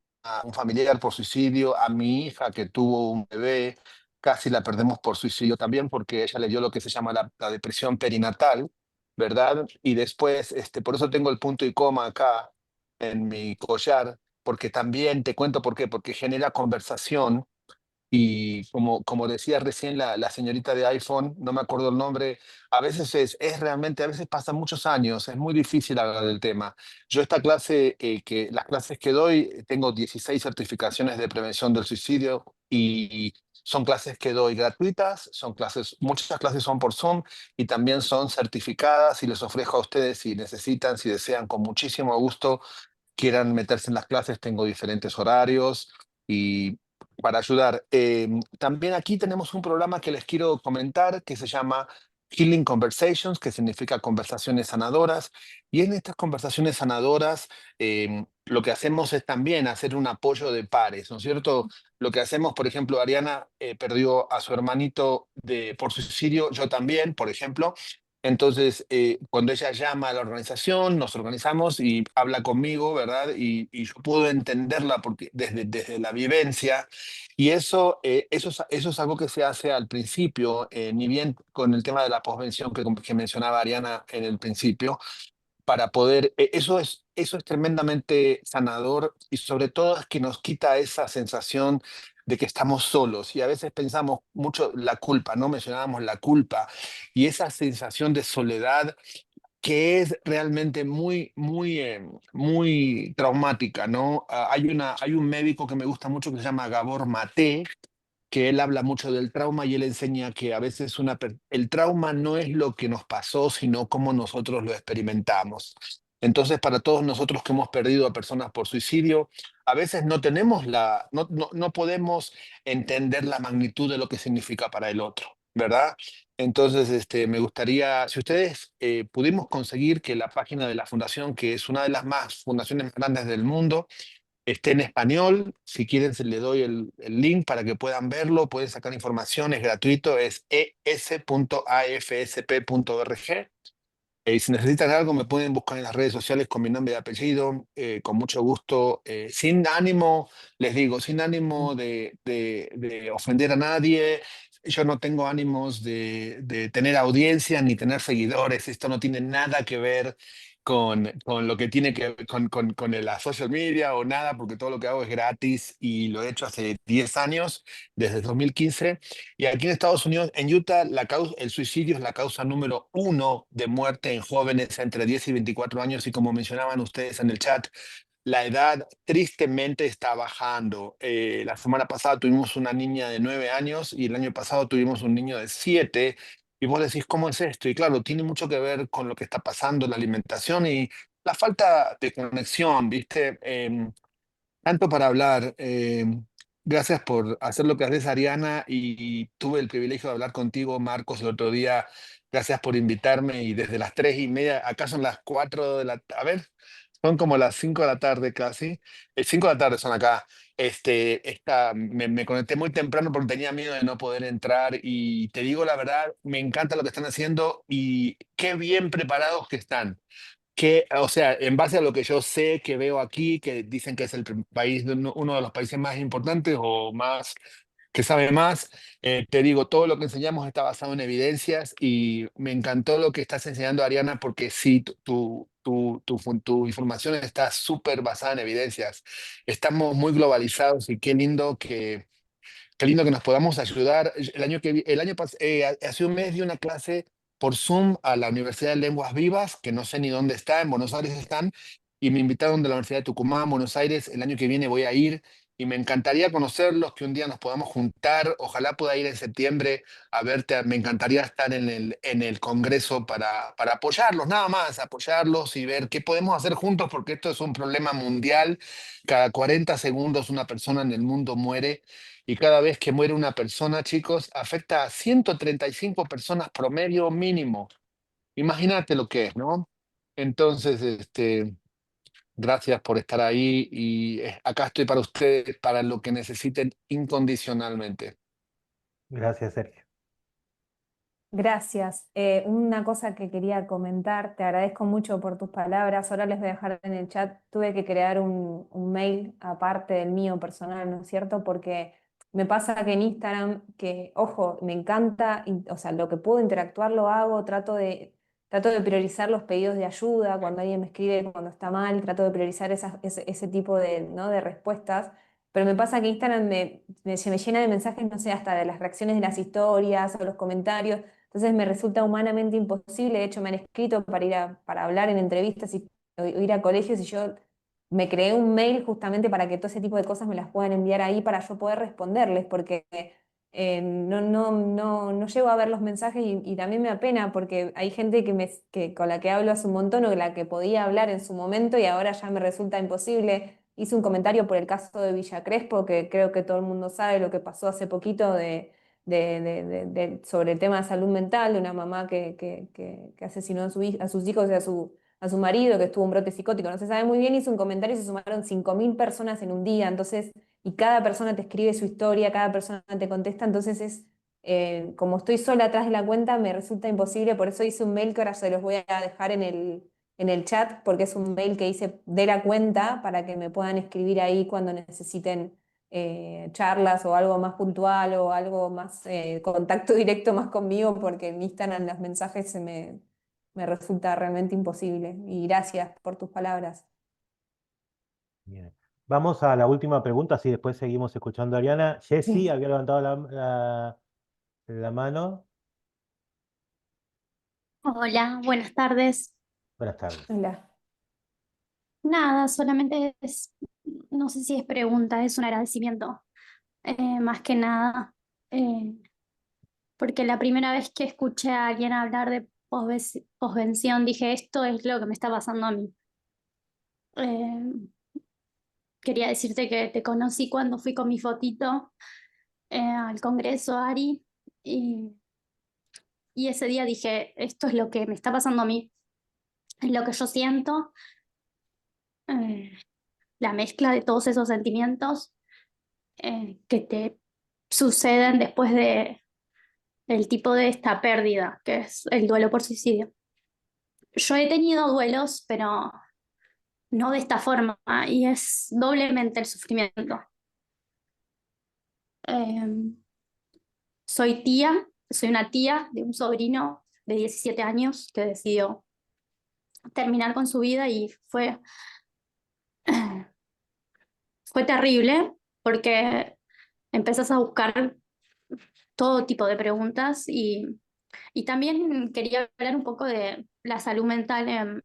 familiar por suicidio, a mi hija que tuvo un bebé, casi la perdemos por suicidio también porque ella le dio lo que se llama la depresión perinatal, ¿verdad? Y después, por eso tengo el punto y coma acá en mi collar, porque también te cuento por qué, porque genera conversación. Y como decía recién la señorita de iPhone, no me acuerdo el nombre, a veces es realmente, a veces pasan muchos años, es muy difícil hablar del tema. Yo esta clase, las clases que doy, tengo 16 certificaciones de prevención del suicidio, y son clases que doy gratuitas, muchas clases son por Zoom y también son certificadas, y les ofrezco a ustedes, si necesitan, si desean, con muchísimo gusto, quieran meterse en las clases, tengo diferentes horarios y para ayudar. También aquí tenemos un programa que les quiero comentar que se llama Healing Conversations, que significa conversaciones sanadoras. Y en estas conversaciones sanadoras, lo que hacemos es también hacer un apoyo de pares, ¿no es cierto? Lo que hacemos, por ejemplo, Ariana perdió a su hermanito por suicidio, yo también, por ejemplo. Entonces, cuando ella llama a la organización, nos organizamos y habla conmigo, ¿verdad? Y yo puedo entenderla porque desde la vivencia. Y eso es algo que se hace al principio, ni bien con el tema de la posvención que mencionaba Ariana en el principio, para poder, eso es tremendamente sanador, y sobre todo es que nos quita esa sensación de que estamos solos. Y a veces pensamos mucho la culpa, ¿no? Mencionábamos la culpa y esa sensación de soledad, que es realmente muy, muy, muy traumática, ¿no? Hay un médico que me gusta mucho que se llama Gabor Maté, que él habla mucho del trauma, y él enseña que a veces el trauma no es lo que nos pasó, sino cómo nosotros lo experimentamos. Entonces, para todos nosotros que hemos perdido a personas por suicidio, a veces no tenemos no podemos entender la magnitud de lo que significa para el otro, ¿verdad? Entonces, me gustaría, si ustedes pudimos conseguir que la página de la fundación, que es una de las fundaciones más grandes del mundo, esté en español. Si quieren, se le doy el link para que puedan verlo, pueden sacar información, es gratuito, es es.afsp.org. Y si necesitan algo, me pueden buscar en las redes sociales con mi nombre y apellido, con mucho gusto, sin ánimo, les digo, sin ánimo de ofender a nadie. Yo no tengo ánimos de tener audiencia ni tener seguidores. Esto no tiene nada que ver con lo que tiene que ver con la social media o nada, porque todo lo que hago es gratis y lo he hecho hace 10 años, desde 2015. Y aquí en Estados Unidos, en Utah, el suicidio es la causa número 1 de muerte en jóvenes entre 10 y 24 años. Y como mencionaban ustedes en el chat, la edad tristemente está bajando. La semana pasada tuvimos una niña de 9 años y el año pasado tuvimos un niño de 7. Y vos decís, ¿cómo es esto? Y claro, tiene mucho que ver con lo que está pasando, la alimentación y la falta de conexión, ¿viste? Tanto para hablar. Gracias por hacer lo que haces, Ariana, y tuve el privilegio de hablar contigo, Marcos, el otro día. Gracias por invitarme y desde las 3:30, acá son las 4 de la... A ver, son como las 5 de la tarde casi. 5 de la tarde son acá. Me conecté muy temprano porque tenía miedo de no poder entrar y te digo la verdad, me encanta lo que están haciendo y qué bien preparados que están que, o sea, en base a lo que yo sé, que veo aquí, que dicen que es el país, uno de los países más importantes o más, que sabe más, te digo, todo lo que enseñamos está basado en evidencias y me encantó lo que estás enseñando, Ariana, porque sí, tu información está súper basada en evidencias. Estamos muy globalizados y qué lindo que nos podamos ayudar. El año pasado, hace un mes di una clase por Zoom a la Universidad de Lenguas Vivas, que no sé ni dónde está, en Buenos Aires están, y me invitaron de la Universidad de Tucumán, Buenos Aires. El año que viene voy a ir y me encantaría conocerlos, que un día nos podamos juntar. Ojalá pueda ir en septiembre a verte. Me encantaría estar en el Congreso para apoyarlos, nada más, apoyarlos y ver qué podemos hacer juntos, porque esto es un problema mundial. Cada 40 segundos una persona en el mundo muere y cada vez que muere una persona, chicos, afecta a 135 personas promedio mínimo. Imagínate lo que es, ¿no? Entonces, gracias por estar ahí y acá estoy para ustedes, para lo que necesiten incondicionalmente. Gracias, Sergio. Gracias. Una cosa que quería comentar, te agradezco mucho por tus palabras. Ahora les voy a dejar en el chat. Tuve que crear un mail aparte del mío personal, ¿no es cierto? Porque me pasa que en Instagram, que, ojo, me encanta, o sea, lo que puedo interactuar lo hago, trato de priorizar los pedidos de ayuda cuando alguien me escribe cuando está mal, trato de priorizar ese tipo de, ¿no? de respuestas. Pero me pasa que Instagram se me llena de mensajes, no sé, hasta de las reacciones de las historias o los comentarios. Entonces me resulta humanamente imposible. De hecho, me han escrito para hablar en entrevistas o ir a colegios y yo me creé un mail justamente para que todo ese tipo de cosas me las puedan enviar ahí para yo poder responderles, porque no llego a ver los mensajes y también me apena porque hay gente con la que hablo hace un montón o con la que podía hablar en su momento y ahora ya me resulta imposible. Hice un comentario por el caso de Villa Crespo, que creo que todo el mundo sabe lo que pasó hace poquito sobre el tema de salud mental, de una mamá que asesinó a sus hijos y a su marido, que estuvo un brote psicótico, no se sabe muy bien, hizo un comentario y se sumaron 5.000 personas en un día, entonces, y cada persona te escribe su historia, cada persona te contesta, entonces como estoy sola atrás de la cuenta, me resulta imposible, por eso hice un mail que ahora se los voy a dejar en el chat, porque es un mail que hice de la cuenta para que me puedan escribir ahí cuando necesiten charlas o algo más puntual o algo más, contacto directo más conmigo, porque en Instagram los mensajes me resulta realmente imposible. Y gracias por tus palabras. Bien. Vamos a la última pregunta, así después seguimos escuchando a Ariana. Jessy Sí. había levantado la mano. Hola, buenas tardes. Buenas tardes. Hola. Nada, solamente no sé si es pregunta, es un agradecimiento, más que nada, eh, porque la primera vez que escuché a alguien hablar de posvención dije, esto es lo que me está pasando a mí. Eh, Quería decirte que te conocí cuando fui con mi fotito al Congreso, Ari, y ese día dije, esto es lo que me está pasando a mí, es lo que yo siento. Eh, la mezcla de todos esos sentimientos que te suceden después del tipo de esta pérdida, que es el duelo por suicidio. Yo he tenido duelos, pero no de esta forma, y es doblemente el sufrimiento. Eh, soy una tía de un sobrino de 17 años que decidió terminar con su vida y fue terrible porque empezás a buscar todo tipo de preguntas y también quería hablar un poco de la salud mental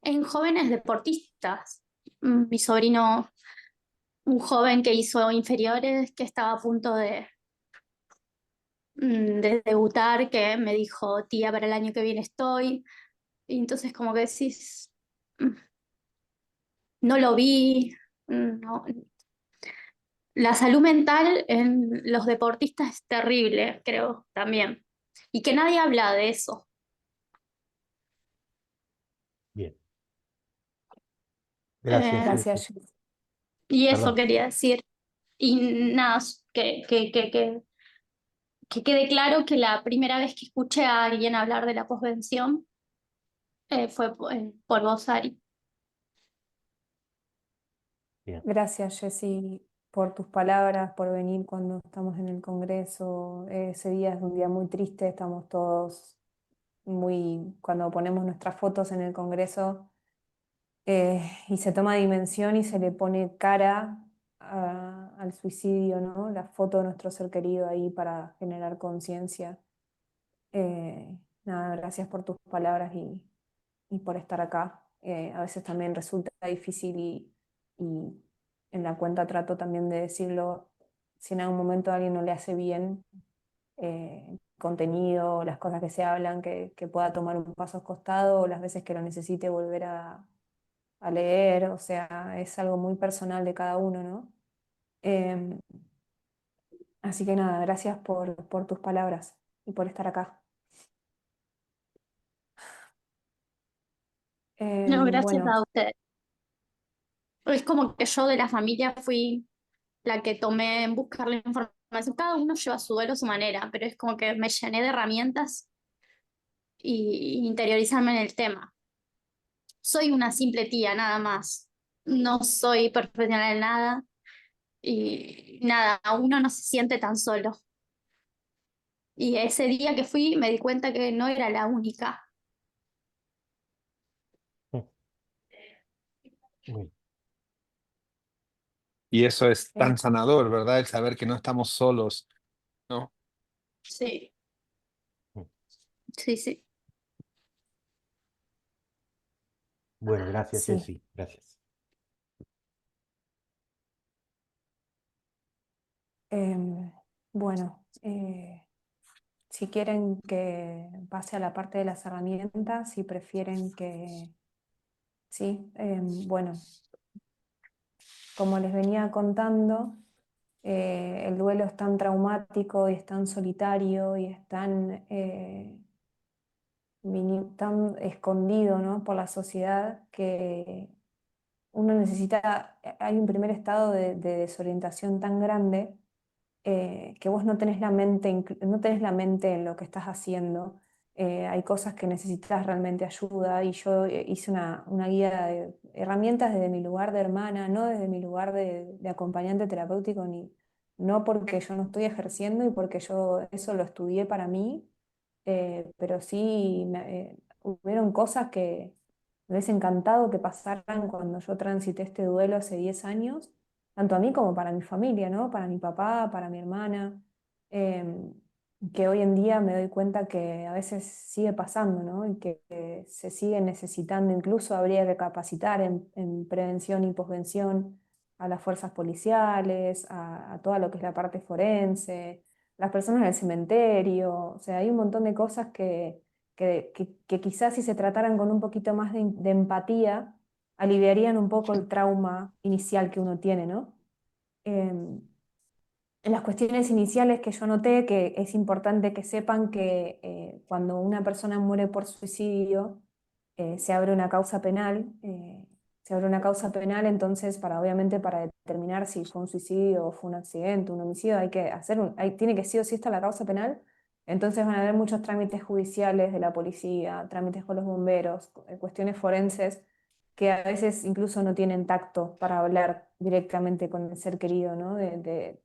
en jóvenes deportistas. Mi sobrino, un joven que hizo inferiores, que estaba a punto de debutar, que me dijo, tía, para el año que viene estoy. Y entonces como que decís, "Mm, no lo vi". No. La salud mental en los deportistas es terrible, creo, también. Y que nadie habla de eso. Bien, gracias, Eh, Jessy. Gracias, Jessy. y eso Perdón. quería decir. Y nada, que quede claro que la primera vez que escuché a alguien hablar de la posvención fue por vos, Ari. Bien. Gracias, Jessy, por tus palabras, por venir cuando estamos en el Congreso. Ese día es un día muy triste, estamos todos muy, cuando ponemos nuestras fotos en el Congreso y se toma dimensión y se le pone cara al suicidio, ¿no? La foto de nuestro ser querido ahí para generar conciencia. Nada, gracias por tus palabras y por estar acá. A veces también resulta difícil y en la cuenta trato también de decirlo, si en algún momento a alguien no le hace bien contenido, las cosas que se hablan, que pueda tomar un paso al costado, o las veces que lo necesite volver a leer, o sea, es algo muy personal de cada uno, ¿no? Em, Así que nada, gracias por tus palabras y por estar acá. No, gracias Bueno, a ustedes. Es como que yo de la familia fui la que tomé en buscar la información. Cada uno lleva su duelo a su manera, pero es como que me llené de herramientas y interiorizarme en el tema. Soy una simple tía, nada más. No soy profesional en nada y nada, uno no se siente tan solo. Y ese día que fui me di cuenta que no era la única. Muy Y eso es eh, tan sanador, ¿verdad? El saber que no estamos solos, ¿no? Sí, bien. sí, sí. Bueno, gracias, sí. Jessy. Gracias. Bueno, si quieren que pase a la parte de las herramientas, si prefieren que... Sí, bueno, como les venía contando, el duelo es tan traumático y es tan solitario y es tan, tan escondido, ¿no? Por la sociedad que uno necesita, hay un primer estado de desorientación tan grande que vos no tenés la mente, no tenés la mente en lo que estás haciendo. Hay cosas que necesitas realmente ayuda y yo hice una guía de herramientas desde mi lugar de hermana, no desde mi lugar de acompañante terapéutico, ni, no porque yo no estoy ejerciendo y porque yo eso lo estudié para mí, pero sí hubieron cosas que me hubiese encantado que pasaran cuando yo transité este duelo hace 10 años, tanto a mí como para mi familia, ¿no? Para mi papá, para mi hermana, em, que hoy en día me doy cuenta que a veces sigue pasando, ¿no? Y que se sigue necesitando, incluso habría que capacitar en prevención y posvención a las fuerzas policiales, a toda lo que es la parte forense, las personas del cementerio, o sea, hay un montón de cosas que quizás si se trataran con un poquito más de empatía, aliviarían un poco el trauma inicial que uno tiene, ¿no? Em, en las cuestiones iniciales que yo noté, que es importante que sepan que cuando una persona muere por suicidio, se abre una causa penal. Se abre una causa penal, entonces, obviamente, para determinar si fue un suicidio o fue un accidente, un homicidio, hay que hacer tiene que sí o sí estar la causa penal. Entonces van a haber muchos trámites judiciales de la policía, trámites con los bomberos, cuestiones forenses que a veces incluso no tienen tacto para hablar directamente con el ser querido, ¿no? De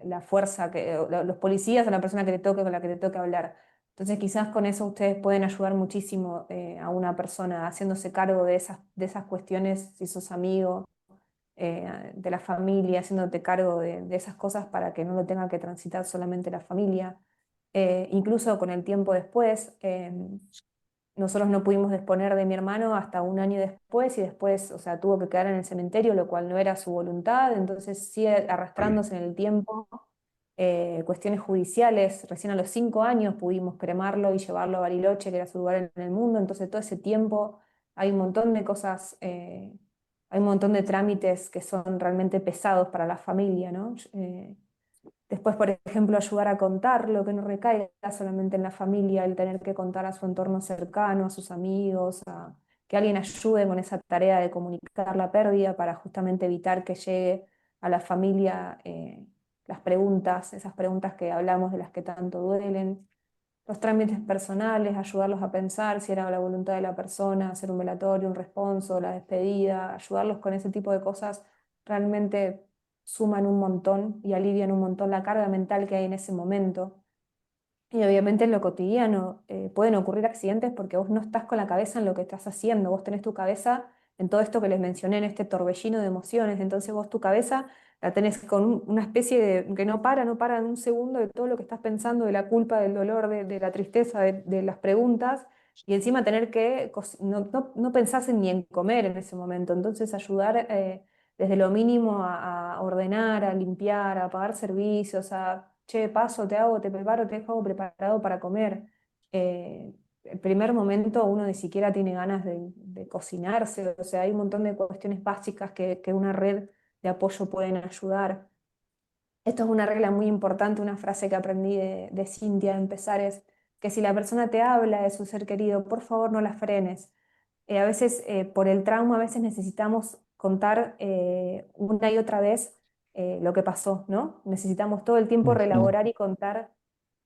la fuerza, los policías o la persona que te toque con la que te toque hablar. Entonces quizás con eso ustedes pueden ayudar muchísimo a una persona haciéndose cargo de esas cuestiones, si sos amigo de la familia, haciéndote cargo de esas cosas para que no lo tenga que transitar solamente la familia. Incluso con el tiempo después. nosotros no pudimos disponer de mi hermano hasta un año después y después, o sea, tuvo que quedar en el cementerio, lo cual no era su voluntad, entonces sigue arrastrándose en el tiempo cuestiones judiciales. Recién a los 5 años pudimos cremarlo y llevarlo a Bariloche, que era su lugar en el mundo, entonces todo ese tiempo hay un montón de cosas, hay un montón de trámites que son realmente pesados para la familia, ¿no? Después, por ejemplo, ayudar a contarlo, que no recaiga solamente en la familia, el tener que contar a su entorno cercano, a sus amigos, que alguien ayude con esa tarea de comunicar la pérdida para justamente evitar que llegue a la familia las preguntas, esas preguntas que hablamos de las que tanto duelen. Los trámites personales, ayudarlos a pensar si era la voluntad de la persona, hacer un velatorio, un responso, la despedida, ayudarlos con ese tipo de cosas realmente suman un montón y alivian un montón la carga mental que hay en ese momento. Y obviamente en lo cotidiano pueden ocurrir accidentes porque vos no estás con la cabeza en lo que estás haciendo, vos tenés tu cabeza en todo esto que les mencioné, en este torbellino de emociones, entonces vos tu cabeza la tenés con una especie de que no para en un segundo de todo lo que estás pensando, de la culpa, del dolor, de la tristeza, de las preguntas, y encima tener que, no pensás ni en comer en ese momento, entonces ayudar desde lo mínimo a ordenar, a limpiar, a pagar servicios, a, che, paso, te hago, te preparo, te dejo algo preparado para comer. El primer momento uno ni siquiera tiene ganas de cocinarse, o sea, hay un montón de cuestiones básicas que una red de apoyo pueden ayudar. Esto es una regla muy importante, una frase que aprendí de Cintia de empezar es que si la persona te habla de su ser querido, por favor no la frenes. A veces por el trauma, a veces necesitamos contar una y otra vez lo que pasó, ¿no? Necesitamos todo el tiempo Ujú. relaborar y contar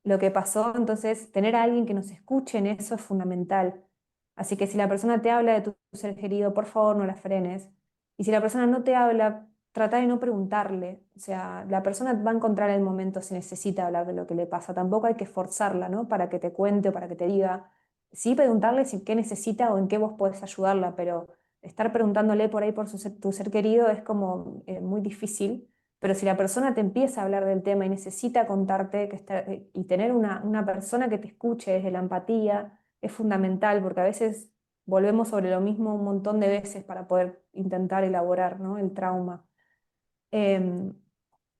lo que pasó, entonces tener a alguien que nos escuche en eso es fundamental. Así que si la persona te habla de tu ser querido, por favor no la frenes. Y si la persona no te habla, trata de no preguntarle. O sea, la persona va a encontrar el momento si necesita hablar de lo que le pasa. Tampoco hay que forzarla, ¿no? Para que te cuente o para que te diga. Sí, preguntarle si qué necesita o en qué vos podés ayudarla, pero estar preguntándole por ahí por tu ser querido es como muy difícil. Pero si la persona te empieza a hablar del tema y necesita contarte y tener una persona que te escuche desde la empatía es fundamental, porque a veces volvemos sobre lo mismo un montón de veces para poder intentar elaborar, ¿no? El trauma. Em,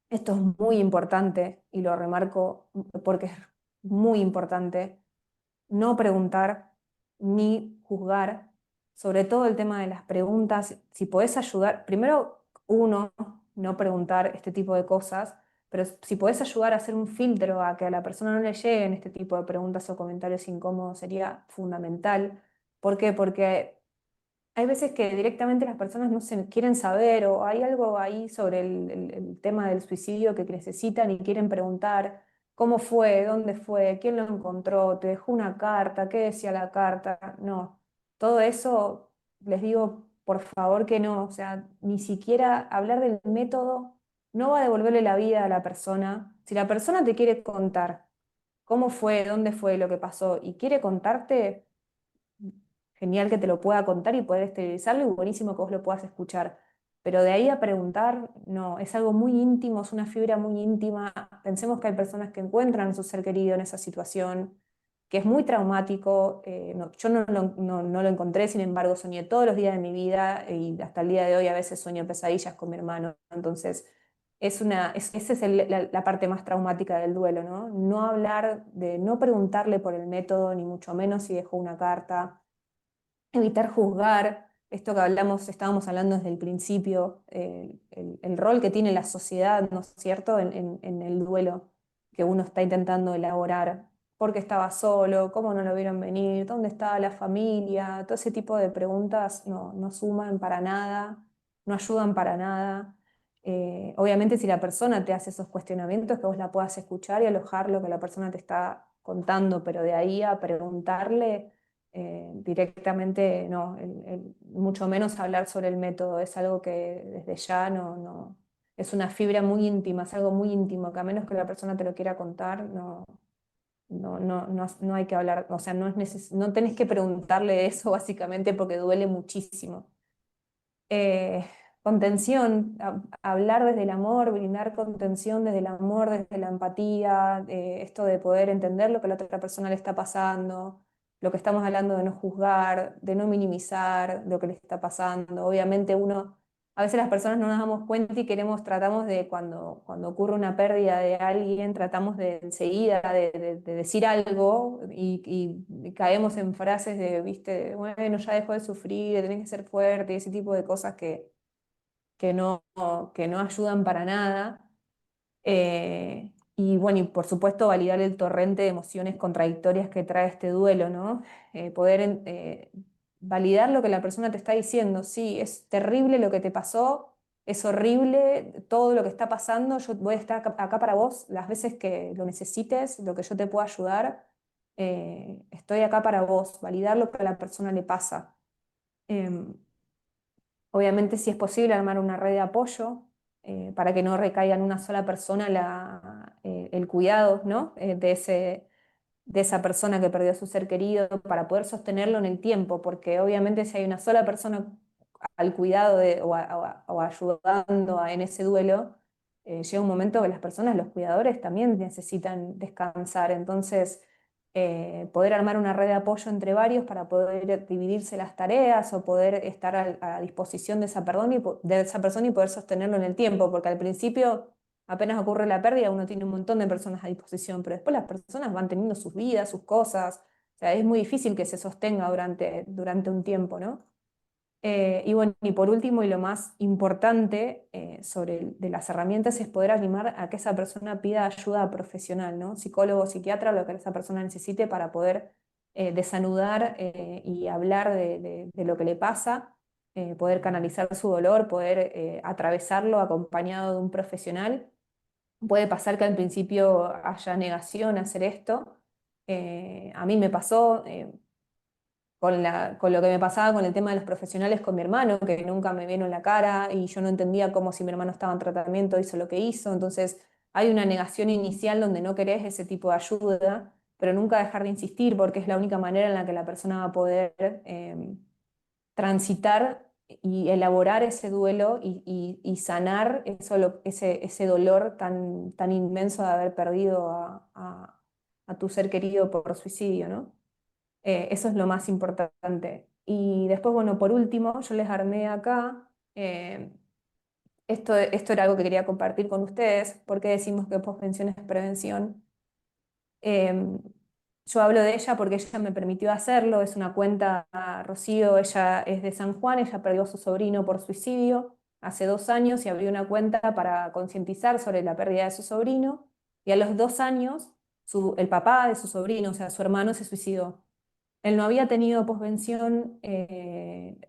Esto es muy importante y lo remarco porque es muy importante no preguntar ni juzgar, sobre todo el tema de las preguntas, si podés ayudar, primero uno, no preguntar este tipo de cosas, pero si podés ayudar a hacer un filtro a que a la persona no le lleguen este tipo de preguntas o comentarios incómodos, sería fundamental. ¿Por qué? Porque hay veces que directamente las personas no se quieren saber o hay algo ahí sobre el tema del suicidio que necesitan y quieren preguntar cómo fue, dónde fue, quién lo encontró, te dejó una carta, qué decía la carta. No, todo eso les digo por favor que no, o sea, ni siquiera hablar del método no va a devolverle la vida a la persona. Si la persona te quiere contar cómo fue, dónde fue lo que pasó y quiere contarte genial que te lo pueda contar y poder exteriorizarlo y buenísimo que vos lo puedas escuchar. Pero de ahí a preguntar, no, es algo muy íntimo, es una fibra muy íntima. Pensemos que hay personas que encuentran a su ser querido en esa situación, que es muy traumático. Yo no lo encontré, sin embargo, soñé todos los días de mi vida y hasta el día de hoy a veces sueño pesadillas con mi hermano. Entonces, esa es la parte más traumática del duelo, ¿no? No hablar de, no preguntarle por el método, ni mucho menos si dejó una carta evitar juzgar, esto que hablamos, estábamos hablando desde el principio, el rol que tiene la sociedad, ¿no es cierto?, en el duelo que uno está intentando elaborar. ¿Por qué estaba solo? ¿Cómo no lo vieron venir? ¿Dónde estaba la familia? Todo ese tipo de preguntas no suman para nada, no ayudan para nada. Obviamente si la persona te hace esos cuestionamientos, que vos la puedas escuchar y alojar lo que la persona te está contando, pero de ahí a preguntarle directamente no, mucho menos hablar sobre el método, es algo que desde ya es una fibra muy íntima, es algo muy íntimo, que a menos que la persona te lo quiera contar, no hay que hablar, o sea, no tenés que preguntarle de eso básicamente porque duele muchísimo. Eh, Contención, hablar desde el amor, brindar contención desde el amor, desde la empatía, esto de poder entender lo que la otra persona le está pasando, lo que estamos hablando de no juzgar, de no minimizar lo que le está pasando. Obviamente a veces las personas no nos damos cuenta y tratamos de, cuando ocurre una pérdida de alguien, tratamos de enseguida de decir algo y caemos en frases de, viste, bueno, ya dejó de sufrir, tenés que ser fuerte, y ese tipo de cosas que no, que no ayudan para nada. Y bueno, y por supuesto validar el torrente de emociones contradictorias que trae este duelo, ¿no? Validar lo que la persona te está diciendo. Sí, es terrible lo que te pasó, es horrible todo lo que está pasando, yo voy a estar acá para vos las veces que lo necesites, lo que yo te pueda ayudar, estoy acá para vos, validar lo que a la persona le pasa. Em, Obviamente, si es posible, armar una red de apoyo para que no recaiga en una sola persona el cuidado, ¿no? De esa persona que perdió a su ser querido, para poder sostenerlo en el tiempo, porque obviamente si hay una sola persona al cuidado o ayudando en ese duelo, llega un momento que las personas, los cuidadores, también necesitan descansar. Entonces, poder armar una red de apoyo entre varios para poder dividirse las tareas o poder estar a disposición de de esa persona y poder sostenerlo en el tiempo, porque al principio, apenas ocurre la pérdida, uno tiene un montón de personas a disposición, pero después las personas van teniendo sus vidas, sus cosas, o sea, es muy difícil que se sostenga durante un tiempo, ¿no? Y bueno, y por último, y lo más importante de las herramientas es poder animar a que esa persona pida ayuda profesional, ¿no? Psicólogo, psiquiatra, lo que esa persona necesite para poder desanudar y hablar de lo que le pasa, poder canalizar su dolor, poder atravesarlo acompañado de un profesional. Puede pasar que al principio haya negación a hacer esto. A mí me pasó, con lo que me pasaba con el tema de los profesionales con mi hermano, que nunca me vieron la cara y yo no entendía cómo, si mi hermano estaba en tratamiento, hizo lo que hizo. Entonces hay una negación inicial donde no querés ese tipo de ayuda, pero nunca dejar de insistir, porque es la única manera en la que la persona va a poder transitar y elaborar ese duelo y sanar ese dolor tan inmenso de haber perdido a tu ser querido por suicidio, ¿no? Eso es lo más importante. Y después, bueno, por último, yo les armé acá, esto era algo que quería compartir con ustedes, porque decimos que posvención es prevención. Em, yo hablo de ella porque ella me permitió hacerlo, es una cuenta, Rocío, ella es de San Juan, ella perdió a su sobrino por suicidio hace 2 años y abrió una cuenta para concientizar sobre la pérdida de su sobrino, y a los 2 años el papá de su sobrino, o sea, su hermano, se suicidó. Él no había tenido posvención,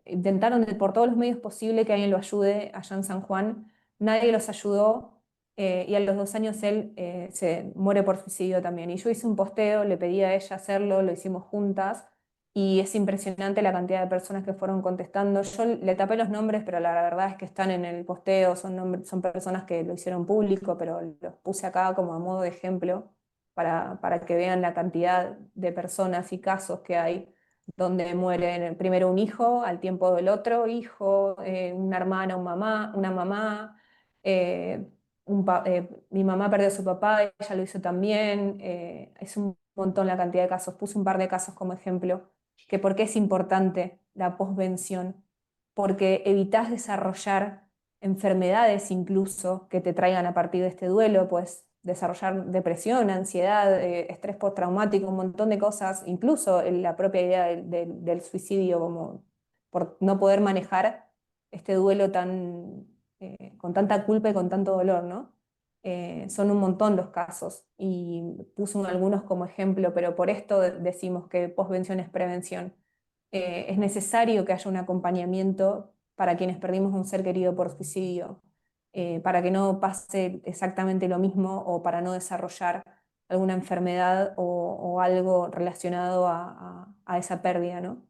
intentaron por todos los medios posibles que alguien lo ayude allá en San Juan, nadie los ayudó, y a los 2 años él se muere por suicidio también. Y yo hice un posteo, le pedí a ella hacerlo, lo hicimos juntas, y es impresionante la cantidad de personas que fueron contestando. Yo le tapé los nombres, pero la verdad es que están en el posteo, son personas que lo hicieron público, pero los puse acá como a modo de ejemplo para que vean la cantidad de personas y casos que hay donde mueren primero un hijo, al tiempo del otro hijo, una hermana, una mamá, eh, mi mamá perdió a su papá, ella lo hizo también, es un montón la cantidad de casos, puse un par de casos como ejemplo, que por qué es importante la posvención, porque evitas desarrollar enfermedades incluso que te traigan a partir de este duelo, pues desarrollar depresión, ansiedad, estrés postraumático, un montón de cosas, incluso la propia idea del suicidio, como por no poder manejar este duelo con tanta culpa y con tanto dolor, ¿no? Son un montón los casos y puse algunos como ejemplo, pero por esto decimos que posvención es prevención. Es necesario que haya un acompañamiento para quienes perdimos un ser querido por suicidio, para que no pase exactamente lo mismo o para no desarrollar alguna enfermedad o algo relacionado a esa pérdida, ¿no?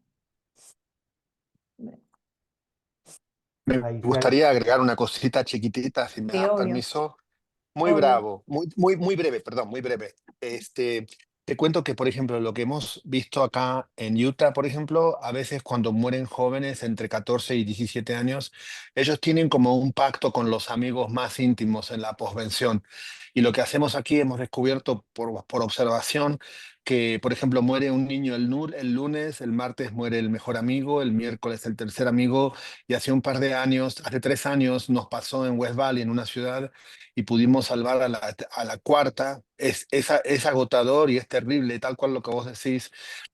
Me Ahí, sí, gustaría agregar una cosita chiquitita, si me Sí, das obvio, permiso. Muy obvio. bravo, muy breve, perdón, muy breve. Te cuento que, por ejemplo, lo que hemos visto acá en Utah, por ejemplo, a veces cuando mueren jóvenes entre 14 y 17 años, ellos tienen como un pacto con los amigos más íntimos en la posvención. Y lo que hacemos aquí, hemos descubierto por observación que, por ejemplo, muere un niño el lunes, el martes muere el mejor amigo, el miércoles el tercer amigo, y hace un par de años, hace 3 años, nos pasó en West Valley, en una ciudad, y pudimos salvar a la cuarta. Es agotador y es terrible, tal cual lo que vos decís.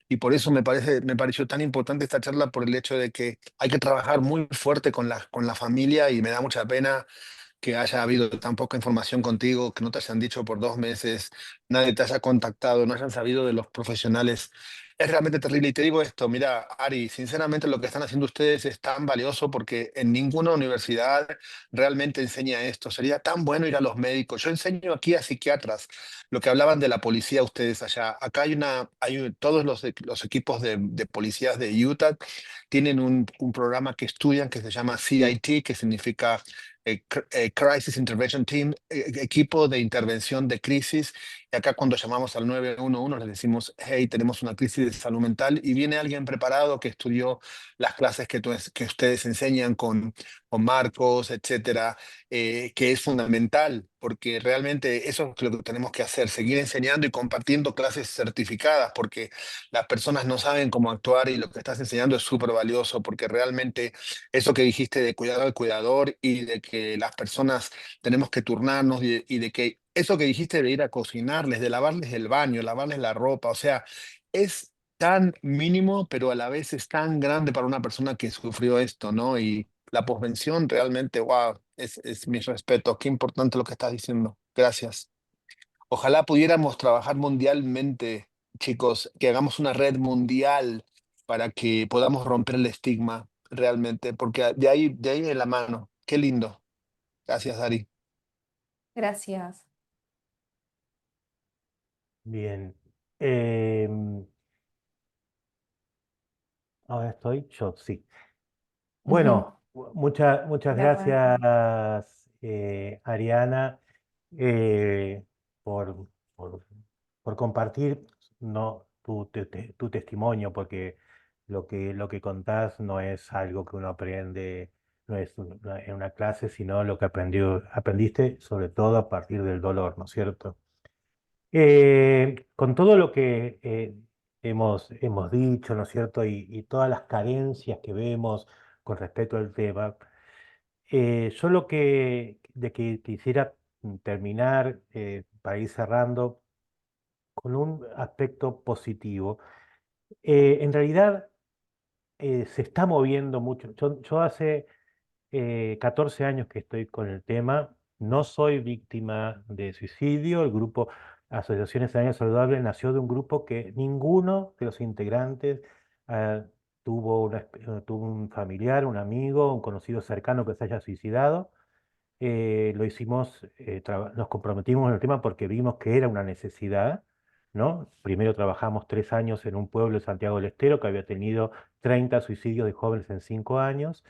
Y por eso me pareció tan importante esta charla por el hecho de que hay que trabajar muy fuerte con la familia y me da mucha pena que haya habido tan poca información contigo, que no te hayan dicho por 2 meses, nadie te haya contactado, no hayan sabido de los profesionales. Es realmente terrible. Y te digo esto, mira, Ari, sinceramente lo que están haciendo ustedes es tan valioso porque en ninguna universidad realmente enseña esto. Sería tan bueno ir a los médicos. Yo enseño aquí a psiquiatras, lo que hablaban de la policía ustedes allá. Acá todos los equipos de policías de Utah tienen un programa que estudian que se llama CIT, que significa Crisis Intervention Team, equipo de intervención de crisis. Y acá cuando llamamos al 911 les decimos, hey, tenemos una crisis de salud mental y viene alguien preparado que estudió las clases que ustedes enseñan con Marcos, etcétera, que es fundamental porque realmente eso es lo que tenemos que hacer, seguir enseñando y compartiendo clases certificadas porque las personas no saben cómo actuar y lo que estás enseñando es súper valioso porque realmente eso que dijiste de cuidar al cuidador y de que las personas tenemos que turnarnos y de que eso que dijiste de ir a cocinarles, de lavarles el baño, lavarles la ropa, o sea, es tan mínimo, pero a la vez es tan grande para una persona que sufrió esto, ¿no? Y la posvención realmente, wow, es mi respeto. Qué importante lo que estás diciendo. Gracias. Ojalá pudiéramos trabajar mundialmente, chicos, que hagamos una red mundial para que podamos romper el estigma realmente, porque de ahí de la mano. Qué lindo. Gracias, Ari. Gracias. Bien. Ahora estoy yo, sí. Bueno, muchas Era para- gracias, Ariana, eh, por, por, por compartir no, tu testimonio, porque lo que contás no es algo que uno aprende, no es en una clase, sino lo que aprendiste sobre todo a partir del dolor, ¿no es cierto? Con todo lo que hemos dicho, ¿no es cierto? Y todas las carencias que vemos con respecto al tema, yo de que quisiera terminar para ir cerrando con un aspecto positivo. En realidad se está moviendo mucho. Yo hace 14 años que estoy con el tema. No soy víctima de suicidio. El grupo Asociaciones Sanitarias Saludables nació de un grupo que ninguno de los integrantes ah, tuvo un familiar, un amigo, un conocido cercano que se haya suicidado. Lo hicimos, nos comprometimos en el tema porque vimos que era una necesidad, ¿no? Primero trabajamos 3 años en un pueblo de Santiago del Estero que había tenido 30 suicidios de jóvenes en 5 años.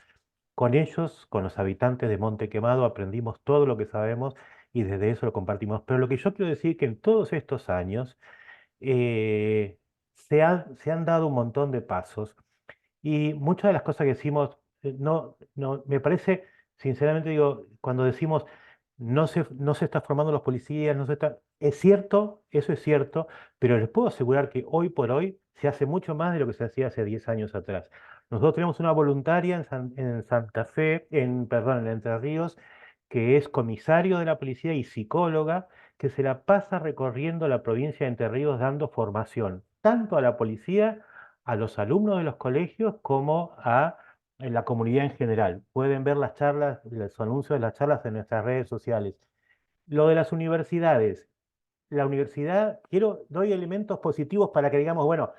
Con ellos, con los habitantes de Monte Quemado, aprendimos todo lo que sabemos y desde eso lo compartimos. Pero lo que yo quiero decir es que en todos estos años se han dado un montón de pasos y muchas de las cosas que decimos, me parece, sinceramente digo, cuando decimos no se está formando los policías, no se está, es cierto, eso es cierto, pero les puedo asegurar que hoy por hoy se hace mucho más de lo que se hacía hace 10 años atrás. Nosotros tenemos una voluntaria en Santa Fe, perdón, en Entre Ríos, que es comisario de la policía y psicóloga, que se la pasa recorriendo la provincia de Entre Ríos dando formación, tanto a la policía, a los alumnos de los colegios como a la comunidad en general. Pueden ver las charlas, los anuncios de las charlas en nuestras redes sociales. Lo de las universidades. La universidad, doy elementos positivos para que digamos, bueno,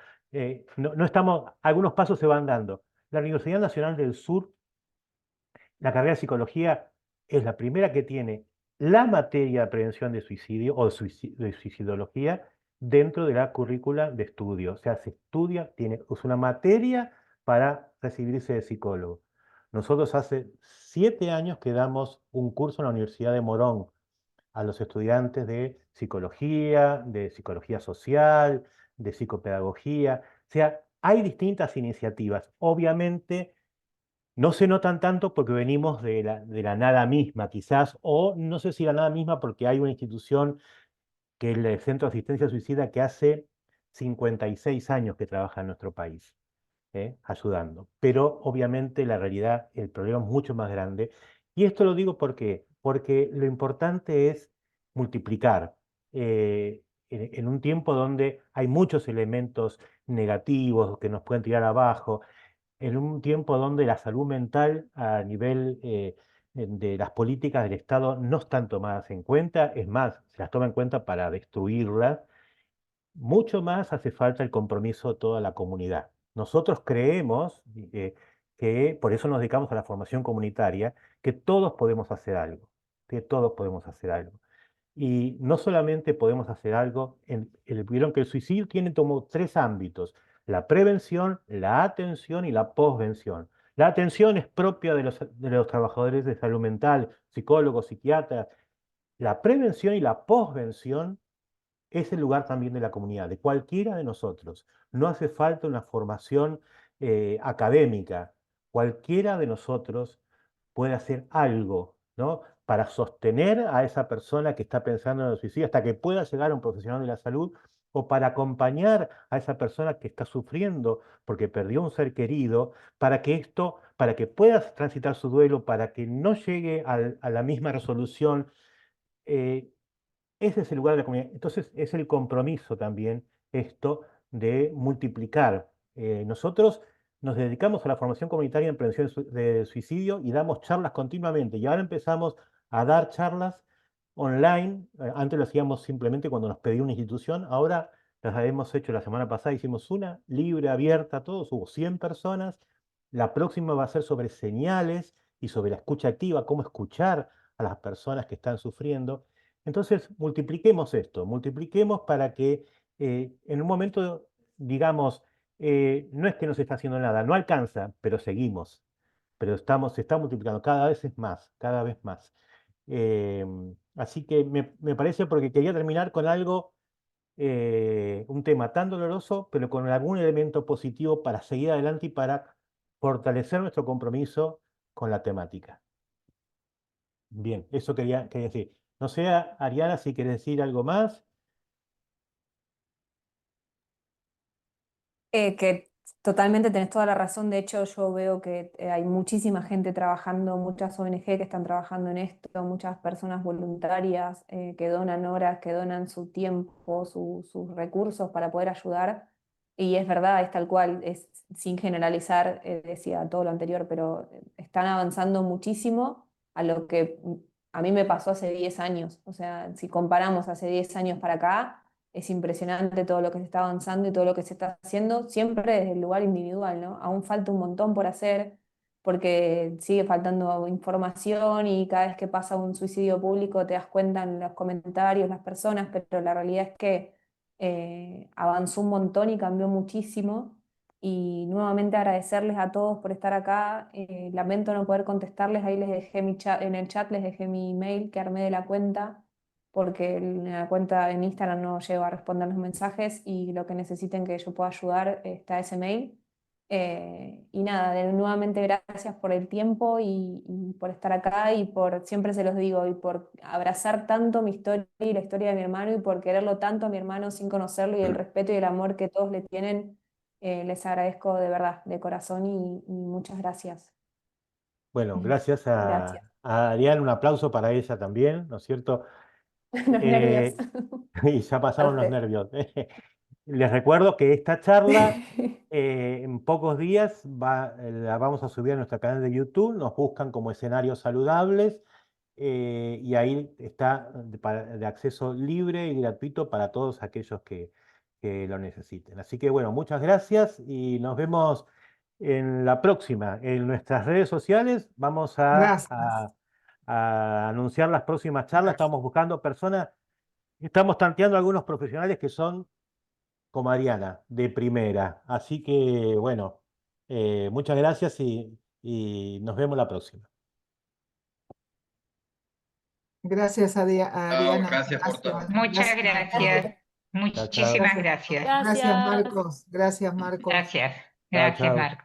no estamos, algunos pasos se van dando. La Universidad Nacional del Sur, la carrera de psicología, es la primera que tiene la materia de prevención de suicidio o de suicidología dentro de la currícula de estudio. O sea, se estudia, es una materia para recibirse de psicólogo. Nosotros hace 7 años que damos un curso en la Universidad de Morón a los estudiantes de psicología social, de psicopedagogía. O sea, hay distintas iniciativas. Obviamente no se notan tanto porque venimos de la nada misma, quizás, o no sé si la nada misma porque hay una institución que es el Centro de Asistencia Suicida que hace 56 años que trabaja en nuestro país, ayudando. Pero obviamente la realidad, el problema es mucho más grande. Y esto lo digo porque lo importante es multiplicar. En un tiempo donde hay muchos elementos negativos que nos pueden tirar abajo, en un tiempo donde la salud mental a nivel de las políticas del Estado no están tomadas en cuenta, es más, se las toma en cuenta para destruirlas, mucho más hace falta el compromiso de toda la comunidad. Nosotros creemos que, por eso nos dedicamos a la formación comunitaria, que todos podemos hacer algo, que todos podemos hacer algo. Y no solamente podemos hacer algo, vieron que el suicidio tiene como 3 ámbitos: la prevención, la atención y la posvención. La atención es propia de los trabajadores de salud mental, psicólogos, psiquiatras. La prevención y la posvención es el lugar también de la comunidad, de cualquiera de nosotros. No hace falta una formación académica. Cualquiera de nosotros puede hacer algo, ¿no? Para sostener a esa persona que está pensando en el suicidio hasta que pueda llegar a un profesional de la salud, o para acompañar a esa persona que está sufriendo porque perdió un ser querido, para que pueda transitar su duelo, para que no llegue a la misma resolución. eh, Ese es el lugar de la comunidad. Entonces es el compromiso también esto de multiplicar. Nosotros nos dedicamos a la formación comunitaria en prevención de suicidio y damos charlas continuamente. Y ahora empezamos a dar charlas online. Antes lo hacíamos simplemente cuando nos pedía una institución. Ahora las hemos hecho la semana pasada. Hicimos una libre, abierta a todos. Hubo 100 personas. La próxima va a ser sobre señales y sobre la escucha activa, cómo escuchar a las personas que están sufriendo. Entonces, multipliquemos esto, multipliquemos para que en un momento digamos, no es que no se está haciendo nada, no alcanza, pero seguimos, pero se está multiplicando, cada vez es más, cada vez más. Así que me parece, porque quería terminar con algo, un tema tan doloroso, pero con algún elemento positivo para seguir adelante y para fortalecer nuestro compromiso con la temática. Bien, eso quería decir. No sé, Ariana, si quieres decir algo más. Que totalmente tenés toda la razón. De hecho, yo veo que hay muchísima gente trabajando, muchas ONG que están trabajando en esto, muchas personas voluntarias que donan horas, que donan su tiempo, sus recursos para poder ayudar. Y es verdad, es tal cual, es sin generalizar, decía todo lo anterior, pero están avanzando muchísimo a lo que a mí me pasó hace 10 años. O sea, si comparamos hace 10 años para acá, es impresionante todo lo que se está avanzando y todo lo que se está haciendo, siempre desde el lugar individual, ¿no? Aún falta un montón por hacer, porque sigue faltando información y cada vez que pasa un suicidio público te das cuenta en los comentarios, las personas, pero la realidad es que avanzó un montón y cambió muchísimo. Y nuevamente agradecerles a todos por estar acá. Lamento no poder contestarles, ahí les dejé mi chat, en el chat les dejé mi email que armé de la cuenta, porque en la cuenta en Instagram no llego a responder los mensajes, y lo que necesiten que yo pueda ayudar está ese mail. Y nada, nuevamente gracias por el tiempo y por estar acá, y por, siempre se los digo, y por abrazar tanto mi historia y la historia de mi hermano, y por quererlo tanto a mi hermano sin conocerlo, y el respeto y el amor que todos le tienen. Les agradezco de verdad, de corazón, y muchas gracias. Bueno, gracias Gracias. a Ariana, un aplauso para ella también, ¿no es cierto? Los nervios. Y ya pasaron los Parte. nervios. Les recuerdo que esta charla en pocos días la vamos a subir a nuestro canal de YouTube. Nos buscan como Escenarios Saludables, y ahí está de acceso libre y gratuito para todos aquellos que lo necesiten. Así que bueno, muchas gracias y nos vemos en la próxima. En nuestras redes sociales vamos Gracias. a anunciar las próximas charlas. Estamos buscando personas, estamos tanteando algunos profesionales que son como Ariana, de primera. Así que, bueno, muchas gracias y nos vemos la próxima. Gracias a Chao, Ariana. gracias por todo. Gracias. Muchas Marcos. gracias. Chao, chao. Muchísimas gracias. Gracias, Marcos. Gracias, Marcos. Gracias. Chao, Gracias, chao. Marco.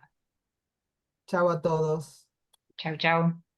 Chao a todos. Chau, chau.